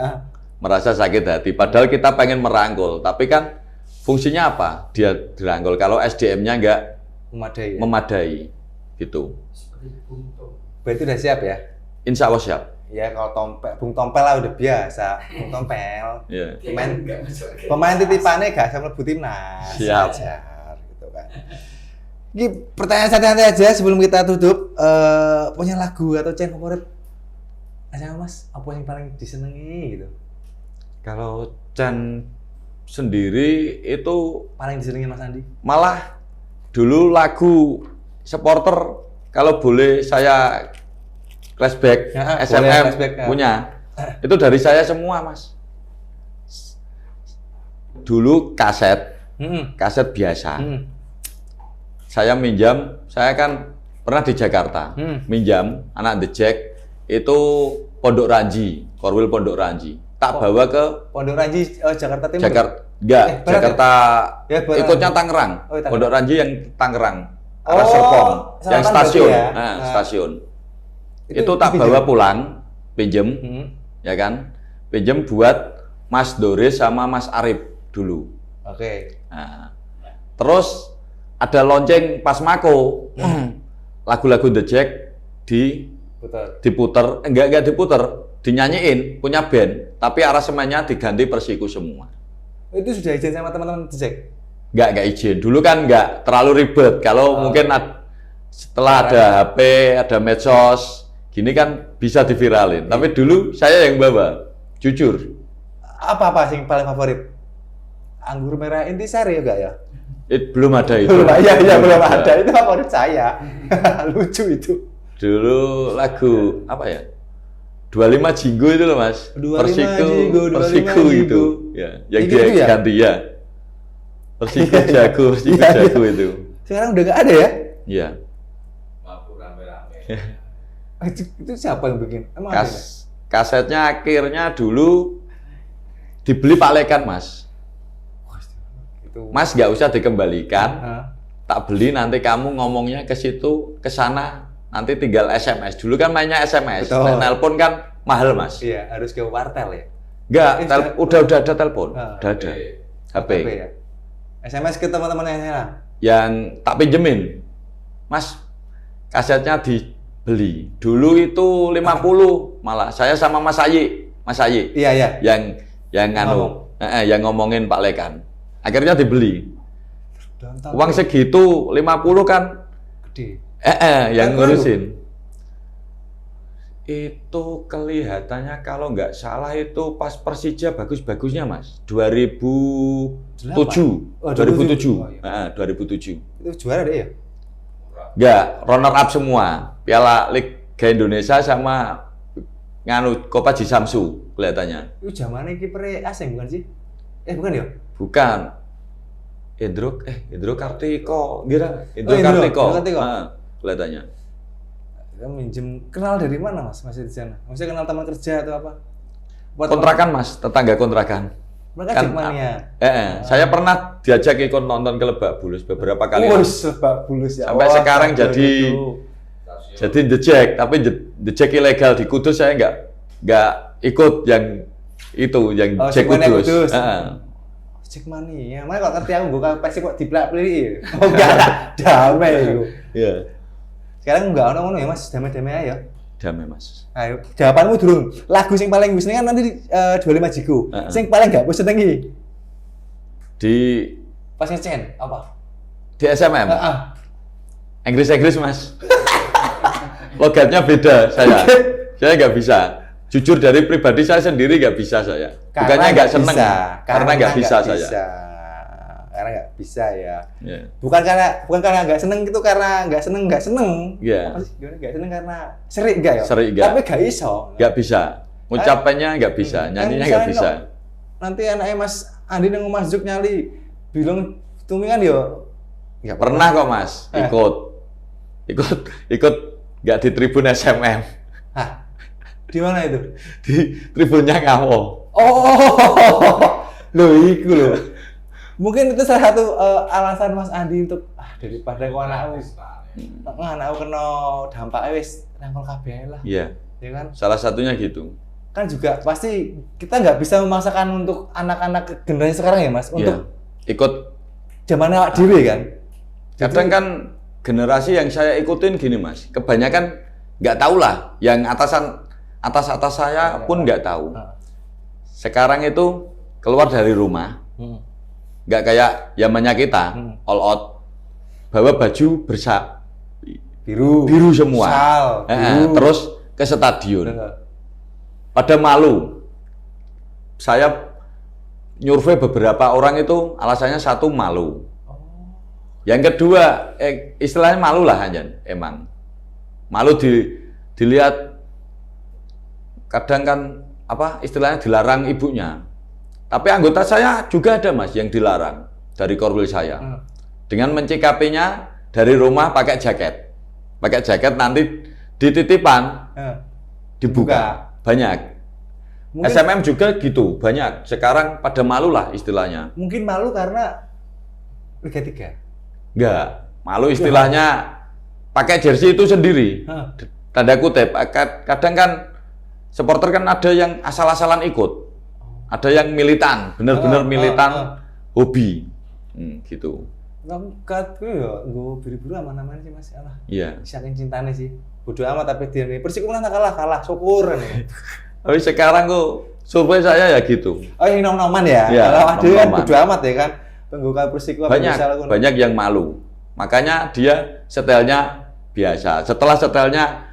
Merasa sakit hati. Padahal kita pengen merangkul. Tapi kan fungsinya apa? Dia dirangkul kalau SDM-nya nggak memadai. Gitu. Berarti udah siap ya? Insya Allah siap. Ya kalau Bung Tompel lah udah biasa. Bung Tompel. Yeah. Pemain titipannya gak sama mlebu timnas. Siap. Gitu kan. Ini pertanyaan santai aja sebelum kita tutup. Punya lagu atau chant favorit? Mas, apa yang paling disenengi gitu? Kalau Chan sendiri itu paling disenengin Mas Andi? malah dulu lagu supporter kalau boleh saya flashback Ya, SMM boleh flashback, ya. punya itu dari saya semua Mas. Dulu kaset biasa. Saya minjam, saya kan pernah di Jakarta, minjam anak The Jack itu Pondok Ranji, Korwil Pondok Ranji. Tak bawa ke Pondok Ranji Jakarta Timur. Enggak, Jakarta ya, ikutnya Tangerang. Oh, Tangerang. Pondok Ranji yang Tangerang. Arah Serpong, yang selatan stasiun. berarti ya? Nah, stasiun. Itu Itu tak dipinjam? bawa pulang, pinjem, ya kan? Pinjem buat Mas Doris sama Mas Arif dulu. Oke. Nah, terus ada lonceng pas Mako, lagu-lagu The Jack Betul. diputer, enggak diputer, dinyanyiin, punya band, tapi aransemennya diganti Persiku semua. Itu sudah izin sama teman-teman The Jack? Enggak izin. Dulu kan enggak terlalu ribet. Kalau mungkin setelah ada HP, ada medsos, gini kan bisa diviralin. Tapi dulu saya yang bawa, jujur. Apa sih yang paling favorit? Anggur merah intisari enggak ya? Belum ada itu. Belum ada. Itu favorit saya. Lucu itu. Dulu lagu apa ya? 25 Jinggo itu loh Mas. 25 Jinggo, 25 Persiku Jinggo. itu. Ya, yang Itu dia ya? ganti ya. Persiku jago, Persiku Iya, iya. jago itu. Sekarang udah nggak ada ya? Iya. Mabuk rame-rame. Itu siapa yang bikin? Emang ada nggak? Kasetnya akhirnya dulu dibeli Pak Lekan Mas. Itu. Mas nggak usah dikembalikan. Hah? Tak beli nanti kamu ngomongnya ke situ, ke sana, nanti tinggal SMS. Dulu kan mainnya SMS. Betul. Nelpon kan mahal Mas. Iya, harus ke wartel ya. Enggak, sudah- udah ada telepon, Ah. udah ada. HP. ya. SMS ke teman-teman yang sana. Yang tak pinjemin. Mas, kasetnya dibeli. Dulu itu 50 malah. Saya sama Mas Ayi. Iya, iya. Yang yang ngomongin Pak Lekan. Akhirnya dibeli. Dan Uang segitu 50 kan gede. yang Tahun ngurusin. Itu kelihatannya kalau nggak salah itu pas Persija bagus-bagusnya Mas. 2007. Oh, 2007. 2007. Oh, iya. 2007. Itu juara deh ya? Enggak, runner up semua. Piala Liga Indonesia sama Copa Ji Samsu kelihatannya. Itu zamannya kiper asing bukan sih? Bukan ya? Bukan. Indro Kartiko, Indro Indro Kartiko. Kartiko. Kelihatannya. Kita minjem, kenal dari mana Mas masih di sana? Maksudnya kenal teman kerja atau apa? Kontrakan Mas, tetangga kontrakan. Mereka Kan, Jackmania. Saya pernah diajak ikut nonton ke Lebak Bulus beberapa kali. Lebak Bulus ya. Sampai sekarang jadi The Jack, tapi The Jack ilegal di Kudus saya nggak ikut yang Jack Jackmania Kudus. Kudus. Jackmania. Mana kok ngerti aku buka pasti kok diplak-pliri. Oh enggak lah, damai itu. Iya. Sekarang enggak ono ya Mas, damai-damai aja. Damai Mas. Ayo, jawabanmu durung. Lagu sing paling wis kan nanti 25 Jigo. Sing paling enggak wis senengi. Di Pas ngecen apa? di SMM. Heeh. Inggris Mas. Logatnya beda saya. Saya nggak bisa. Jujur dari pribadi saya sendiri nggak bisa saya. Bukannya nggak seneng, karena nggak bisa saya. Karena nggak bisa ya. Yeah. Bukan karena nggak seneng gitu, karena nggak seneng. Iya. Apa sih? Gimana nggak seneng karena serik nggak ya? Serik nggak. Tapi nggak iso. Nggak bisa. Ngucapinnya nggak bisa, nyanyinya nggak misalnya bisa. Nanti anaknya Mas Andi yang Mas Juk nyali bilang tumingan yo. Nggak pernah kok Mas ikut nggak di tribun SMM, Hah? Di mana itu? di tribunnya Ngawo. Loh, iku loh. Mungkin itu salah satu alasan Mas Andi untuk daripada kau anakku kena dampaknya wis nangkol kabeh lah. Iya. Ya kan? Salah satunya gitu. Kan juga pasti kita nggak bisa memaksakan untuk anak-anak generasi sekarang ya Mas, untuk ikut zaman awak dhewe kan. Kadang kan generasi yang saya ikutin gini Mas, kebanyakan nggak tahu lah, yang atas saya pun nggak tahu. Sekarang itu keluar dari rumah, nggak kayak zamannya kita, all out, bawa baju biru semua, Sal, biru. terus ke stadion. Pada malu, saya nyurvei beberapa orang itu alasannya satu malu. Yang kedua, istilahnya malu lah Anjan, emang. Malu dilihat kadang kan apa istilahnya dilarang ibunya. Tapi anggota saya juga ada Mas yang dilarang dari korwil saya. Dengan mencikapinya dari rumah pakai jaket. Pakai jaket nanti dititipan dibuka. Banyak. Mungkin, SMM juga gitu, banyak. Sekarang pada malu lah istilahnya. Mungkin malu karena Liga 3? Enggak, malu istilahnya pakai jersey itu sendiri. Tanda kutip, kadang kan supporter kan ada yang asal-asalan ikut. Ada yang militan, benar-benar militan hobi. Gitu. Katku ya, gue biru-biru aman-aman sih Mas. Alah. Iya. Saking cintanya sih. Bodoh amat tapi dia nih. Persik menang kalah, syukur nih. Tapi sekarang kok survei saya ya gitu. Oh ini nom-noman ya? Ya, kalau ada kan bodo amat ya kan? Pengguna Persik banyak yang malu. Makanya dia setelnya biasa. Setelah setelnya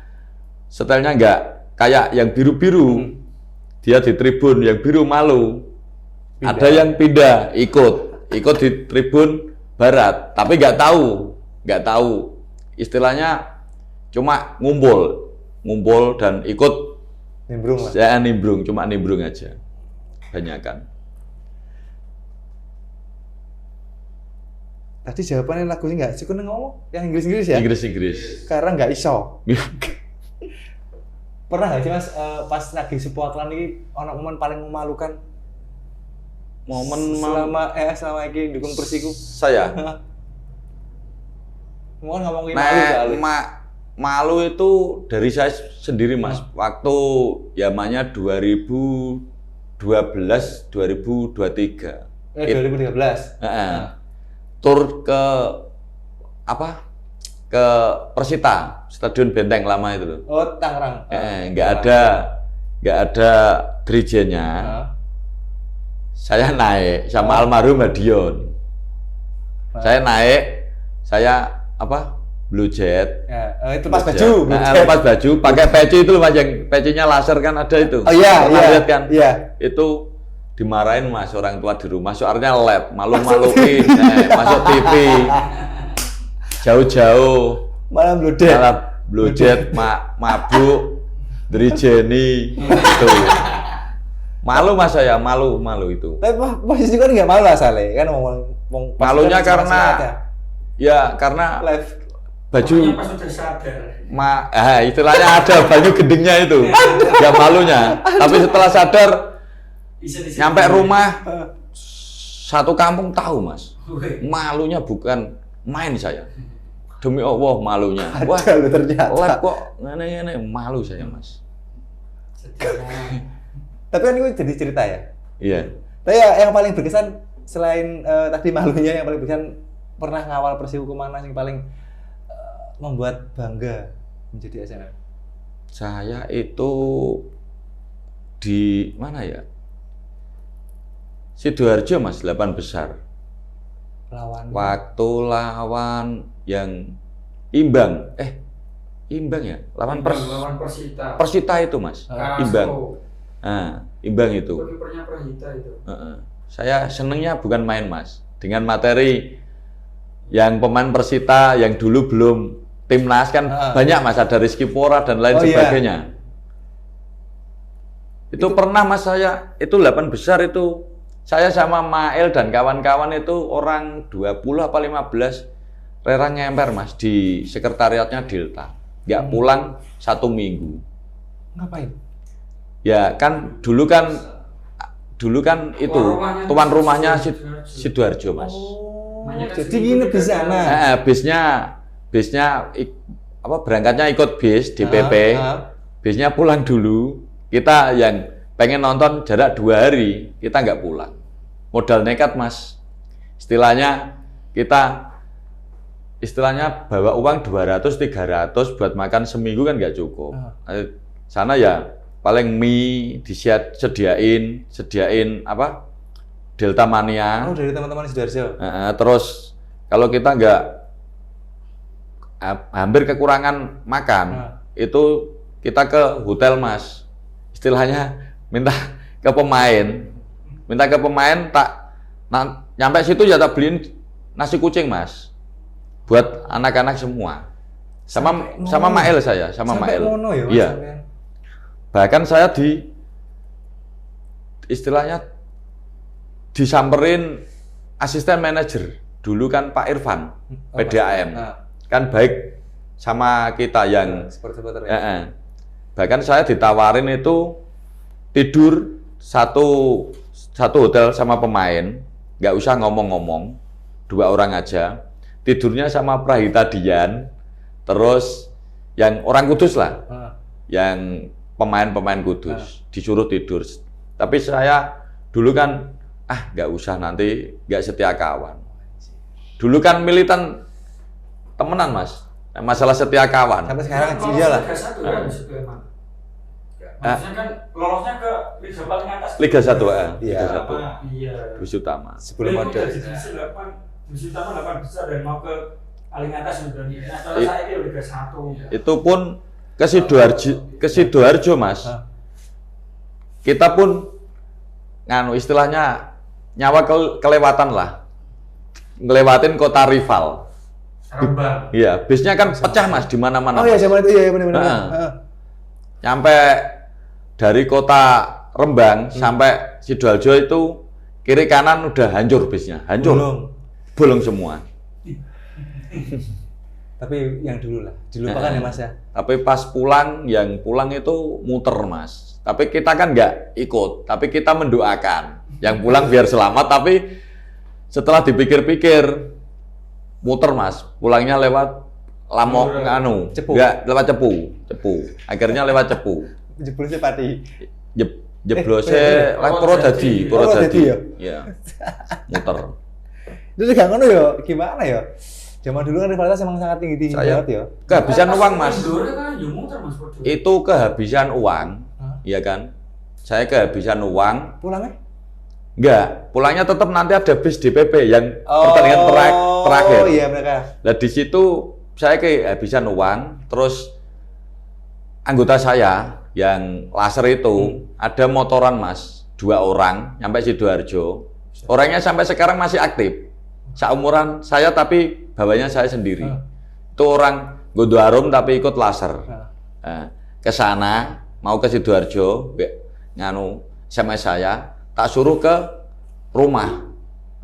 nggak kayak yang biru-biru. Dia di tribun yang biru malu. Pindah. Ada yang pindah ikut di tribun barat. Tapi nggak tahu. Istilahnya cuma ngumpul dan ikut. Nimbrung lah. Saya cuma nimbrung aja. Banyak kan. Tadi jawabannya lagunya nggak sih, kena ngomong yang Inggris ya? Inggris. Karena nggak iso. Pernah nggak sih Mas pas lagi supporteran ini momen paling memalukan? Selama ini dukung Persiku. Saya. Mau ngomongin malu kali. Malu itu dari saya sendiri Mas. Waktu zamannya 2012, 2023. 2013. Tur ke apa? Ke Persita, Stadion Benteng lama itu loh. Oh, Tangerang. Nggak ada dirijennya. Saya naik sama almarhum Hadion. Saya naik, apa? Blue Jet. Ya, itu pas baju. Pas baju, pakai peci itu loh Mas, yang pecinya laser kan ada itu. Oh iya, lihat kan? Iya. Itu dimarahin Mas orang tua di rumah, soalnya lab, malu-maluin, masuk TV. Jauh-jauh. Malah Blue Jet, mabuk, Drijeni, gitu. Malu Mas saya, malu itu. Tapi posisi kan nggak malu asalnya, kan ngomong. Malunya karena, karena live. Baju pas sudah sadar. Istilahnya ada baju gendingnya itu. Gak malunya. Tapi setelah sadar nyampe rumah satu kampung tahu Mas. Malunya bukan main saya. Demi Allah malunya. Wah, ternyata. Lab kok ngene-ngene malu saya Mas. Tapi kan itu jadi cerita ya. Iya. Tapi yang paling berkesan selain tadi malunya, yang paling berkesan pernah ngawal Persiku kemana sih paling membuat bangga menjadi SMM? Saya itu di mana ya? Sidoarjo Mas, 8 besar. Waktu lawan yang imbang. Imbang ya? Lawan Persita. Persita itu Mas. Imbang. Imbang itu. Saya senengnya bukan main Mas. Dengan materi yang pemain Persita yang dulu belum timnas kan banyak Mas, ada Rizky Pora dan lain sebagainya. Itu pernah Mas saya, itu 8 besar itu saya sama Mael dan kawan-kawan itu orang 20 apa 15 rela ngemper Mas di sekretariatnya Delta. Nggak pulang 1 minggu. Ngapain? Ya kan dulu kan itu tuan rumahnya Sidoarjo Mas. Jadi nginep di sana. Bisnya berangkatnya ikut bis DPP. Bisnya pulang dulu. Kita yang pengen nonton jarak 2 hari, kita nggak pulang. Modal nekat Mas. Istilahnya bawa uang 200-300 buat makan seminggu kan nggak cukup. Sana ya paling mie disediain Delta Mania. Oh, dari teman-teman Sidoarjo. Terus kalau kita nggak hampir kekurangan makan, itu kita ke hotel Mas. Istilahnya minta ke pemain minta ke pemain nyampe situ ya tak beliin nasi kucing Mas, buat anak-anak semua. Sama Mael saya, sama Mael. Mael. Mono ya, Mas, iya. Bahkan saya istilahnya disamperin asisten manajer dulu kan Pak Irfan, PDAM, kan baik sama kita yang bahkan saya ditawarin itu tidur satu hotel sama pemain, nggak usah ngomong-ngomong, 2 orang aja, tidurnya sama Prahita Dian, terus yang orang Kudus lah, yang pemain-pemain Kudus, disuruh tidur. Tapi saya dulu kan, nggak usah, nanti nggak setia kawan. Dulu kan militan temenan Mas, masalah setia kawan. Sampai sekarang iyalah. Maksudnya kan lolosnya ke Liga paling atas. Liga 1 Liga 1. Iya. Divisi utama. Sebelum ada divisi 8, divisi utama 8 besar dan mau ke paling atas sudah nih. Nah, kalau saya itu Liga 1. Itu pun ke Sidoarjo Mas. Kita pun istilahnya nyawa kelewatan lah. Ngelewatin kota rival. Rembang. Iya, bisnya kan pecah Mas di mana-mana. Oh iya, zaman itu iya benar-benar. Sampai dari kota Rembang sampai Sidoarjo itu kiri kanan udah hancur bisnya, hancur. Bolong semua. Tapi yang dulu lah, dilupakan ya Mas ya. Tapi pas yang pulang itu muter Mas. Tapi kita kan nggak ikut, tapi kita mendoakan yang pulang biar selamat. Tapi setelah dipikir-pikir muter Mas, pulangnya lewat Lamok Cepu. Nggak, lewat Cepu. Akhirnya lewat Cepu. Jeblosnya Pati. Jeblosnya Purwodadi. Ya? Iya. Muter. Itu juga ngono ya, gimana ya? Zaman dulu kan rivalitas emang sangat tinggi banget ya. Kehabisan uang Mas. Kan, itu kehabisan uang, iya kan? Saya kehabisan uang. Pulangnya? Enggak, pulangnya tetap nanti ada bis DPP yang pertandingan terakhir. Oh iya mereka. Nah di situ saya kehabisan uang, terus anggota saya yang laser itu ada motoran Mas, 2 orang nyampe Sidoarjo. Orangnya sampai sekarang masih aktif. Seumuran saya tapi bawahnya saya sendiri. Itu orang Gondo Arum tapi ikut laser. Ke sana mau ke Sidoarjo, sama saya tak suruh ke rumah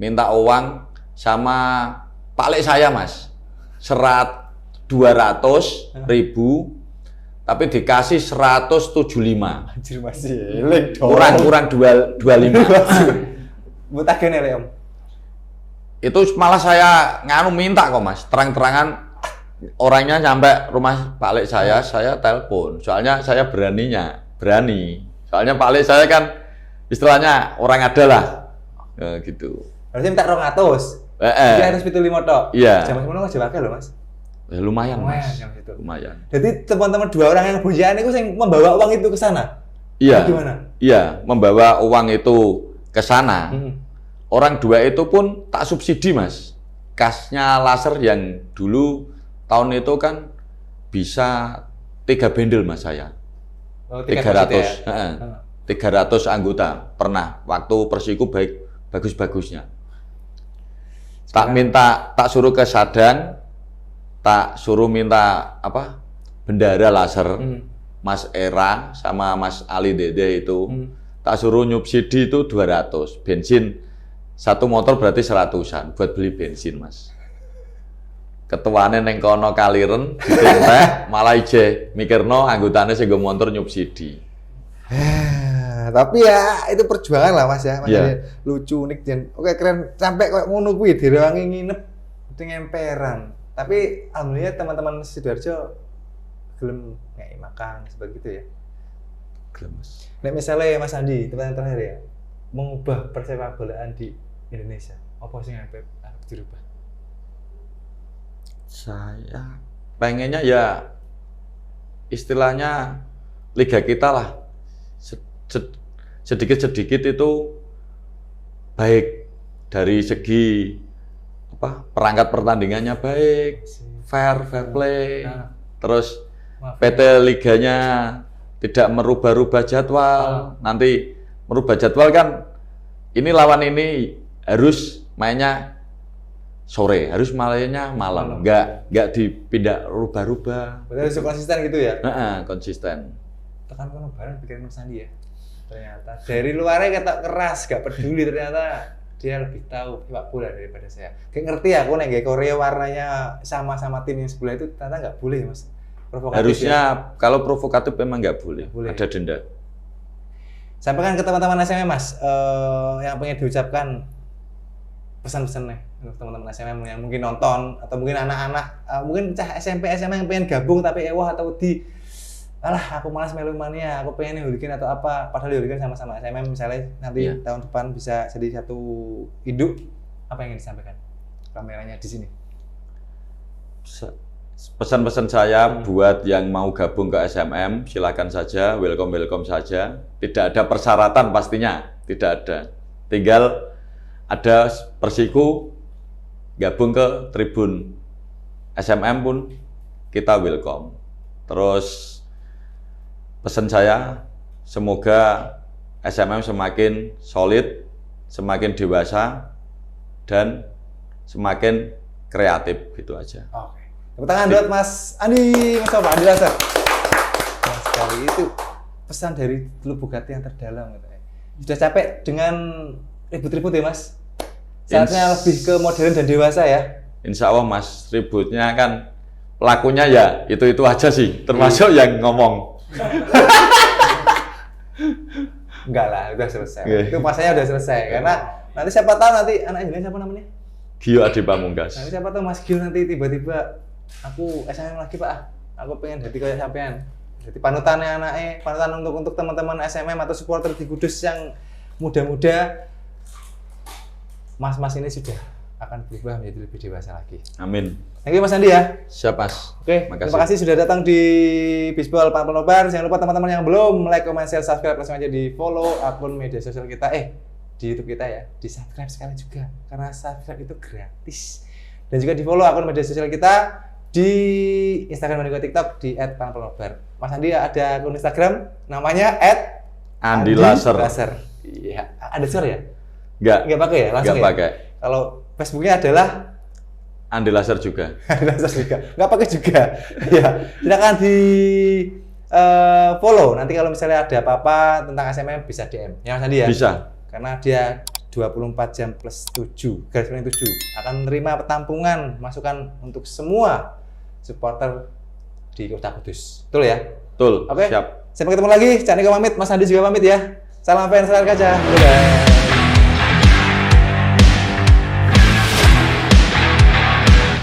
minta uang sama Pak Lek saya Mas, serat 200.000 tapi dikasih 175. Anjir masih elek dong. Kurang 25. Buat agen ya Om. Itu malah saya minta kok Mas, terang-terangan orangnya sampai rumah Pak Lek saya telepon. Soalnya saya berani. Soalnya Pak Lek saya kan istilahnya orang ada lah. Gitu. Harusnya minta 200. Dia harus 75 tok. Iya. Zaman semono masih pakai loh Mas. Lumayan Mas. Lumayan. Jadi teman-teman 2 orang yang bunyian itu yang membawa uang itu ke sana. Iya. Gimana? Iya, membawa uang itu ke sana. Orang 2 itu pun tak subsidi Mas. Kasnya laser yang dulu tahun itu kan bisa 3 bendel Mas saya. 300. Ya? 300 anggota pernah waktu Persiku bagus-bagusnya. Tak suruh ke Sadang, tak suruh minta bendara laser. Mas Era sama Mas Ali Dede itu tak suruh nyubsidi itu 200. Bensin 1 motor berarti 100-an buat beli bensin Mas. Ketuane neng kono kaliren ditenteh malah ije mikirno anggotane sing nggo motor nyubsidi. Tapi ya itu perjuangan lah Mas ya. Lucu unik dan oke keren sampai kayak ngono kuwi direwangi nginep itu ngemperan. Tapi alhamdulillah teman-teman Sidoarjo gelem ngei makan sebegitu ya. Gelem Mas. Nek misalnya Mas Andi, teman terakhir ya, mengubah persepak bolaan di Indonesia, apa sih yang harus dirubah? Saya pengennya ya istilahnya liga kita lah sedikit-sedikit itu baik dari segi perangkat pertandingannya baik, fair play, terus PT liganya tidak merubah-rubah jadwal. Nanti merubah jadwal kan ini lawan ini harus mainnya sore, harus mainnya malam, nggak dipindah rubah-rubah. Berarti harus konsisten gitu ya? Konsisten. Tekan kono bareng pikirin Mas Andi ya. Ternyata dari luarnya kata keras, gak peduli, ternyata dia lebih tahu sepak bola daripada saya. Kayak ngerti aku nih, kayak Korea warnanya sama-sama tim yang sebelah itu ternyata nggak boleh Mas. Provokatif Harusnya ya? kalau provokatif memang nggak boleh. Boleh. Ada denda. Sampaikan ke teman-teman SMM Mas, yang pengen diucapkan pesan-pesannya untuk teman-teman SMM yang mungkin nonton atau mungkin anak-anak, mungkin cah SMP SMA yang pengen gabung tapi atau alah aku malas melu mania, aku pengen Hooligan atau apa, padahal Hooligan sama-sama SMM misalnya nanti tahun depan bisa jadi satu induk, apa yang ingin disampaikan? Kameranya di sini. Pesan-pesan saya buat yang mau gabung ke SMM, silakan saja, welcome saja. Tidak ada persyaratan pastinya, tidak ada. Tinggal ada Persiku gabung ke Tribun SMM pun kita welcome. Terus pesan saya, semoga SMM semakin solid, semakin dewasa, dan semakin kreatif, gitu aja. Oke. Tepuk tangan buat Mas Andi, Mas Sofa, Andi Laser. Nah, sekali itu pesan dari lubuk hati yang terdalam. Gitu. Sudah capek dengan ribut-ribut ya Mas? Saatnya lebih ke modern dan dewasa ya? Insya Allah Mas, ributnya kan pelakunya ya itu-itu aja sih, termasuk yang ngomong. Enggak lah, udah selesai. Itu masanya udah selesai. Karena nanti siapa tahu nanti anak ini siapa namanya? Gio Adi Pamungkas. Nanti siapa tahu Mas Gio nanti tiba-tiba aku SMM lagi Pak, aku pengen jadi kayak sampean. Jadi panutannya anaknya, panutan untuk teman-teman SMM atau supporter di Kudus yang muda-muda. Mas-mas ini sudah akan berubah menjadi lebih dewasa lagi. Amin. Thank you Mas Andi ya. Siap Mas. Oke, terima kasih sudah datang di Bisbol Pangkal Nobar. Jangan lupa teman-teman yang belum like, comment, share, subscribe, langsung aja di follow akun media sosial kita. Di YouTube kita ya, di subscribe sekarang juga. Karena subscribe itu gratis. Dan juga di follow akun media sosial kita di Instagram dan juga TikTok di @pangkalnobar. Mas Andi ada akun Instagram namanya @Andi Laser. Iya, ada suara ya? Enggak pakai ya? Langsung enggak ya? pakai. Kalau Facebooknya adalah Andi Laser juga. Andi Laser juga. Nggak pakai juga. Ya, silakan di follow. Nanti kalau misalnya ada apa-apa tentang SMM bisa DM. Ya Mas Andi ya? Bisa. Karena dia 24 jam plus 7, garis miring 7. Akan menerima pertampungan, masukan untuk semua supporter di Kota Kudus. Betul ya? Betul. Oke. Siap. Sampai ketemu lagi. Cak Niko pamit, Mas Andi juga pamit ya. Salam fans, salam kaca. Dadah.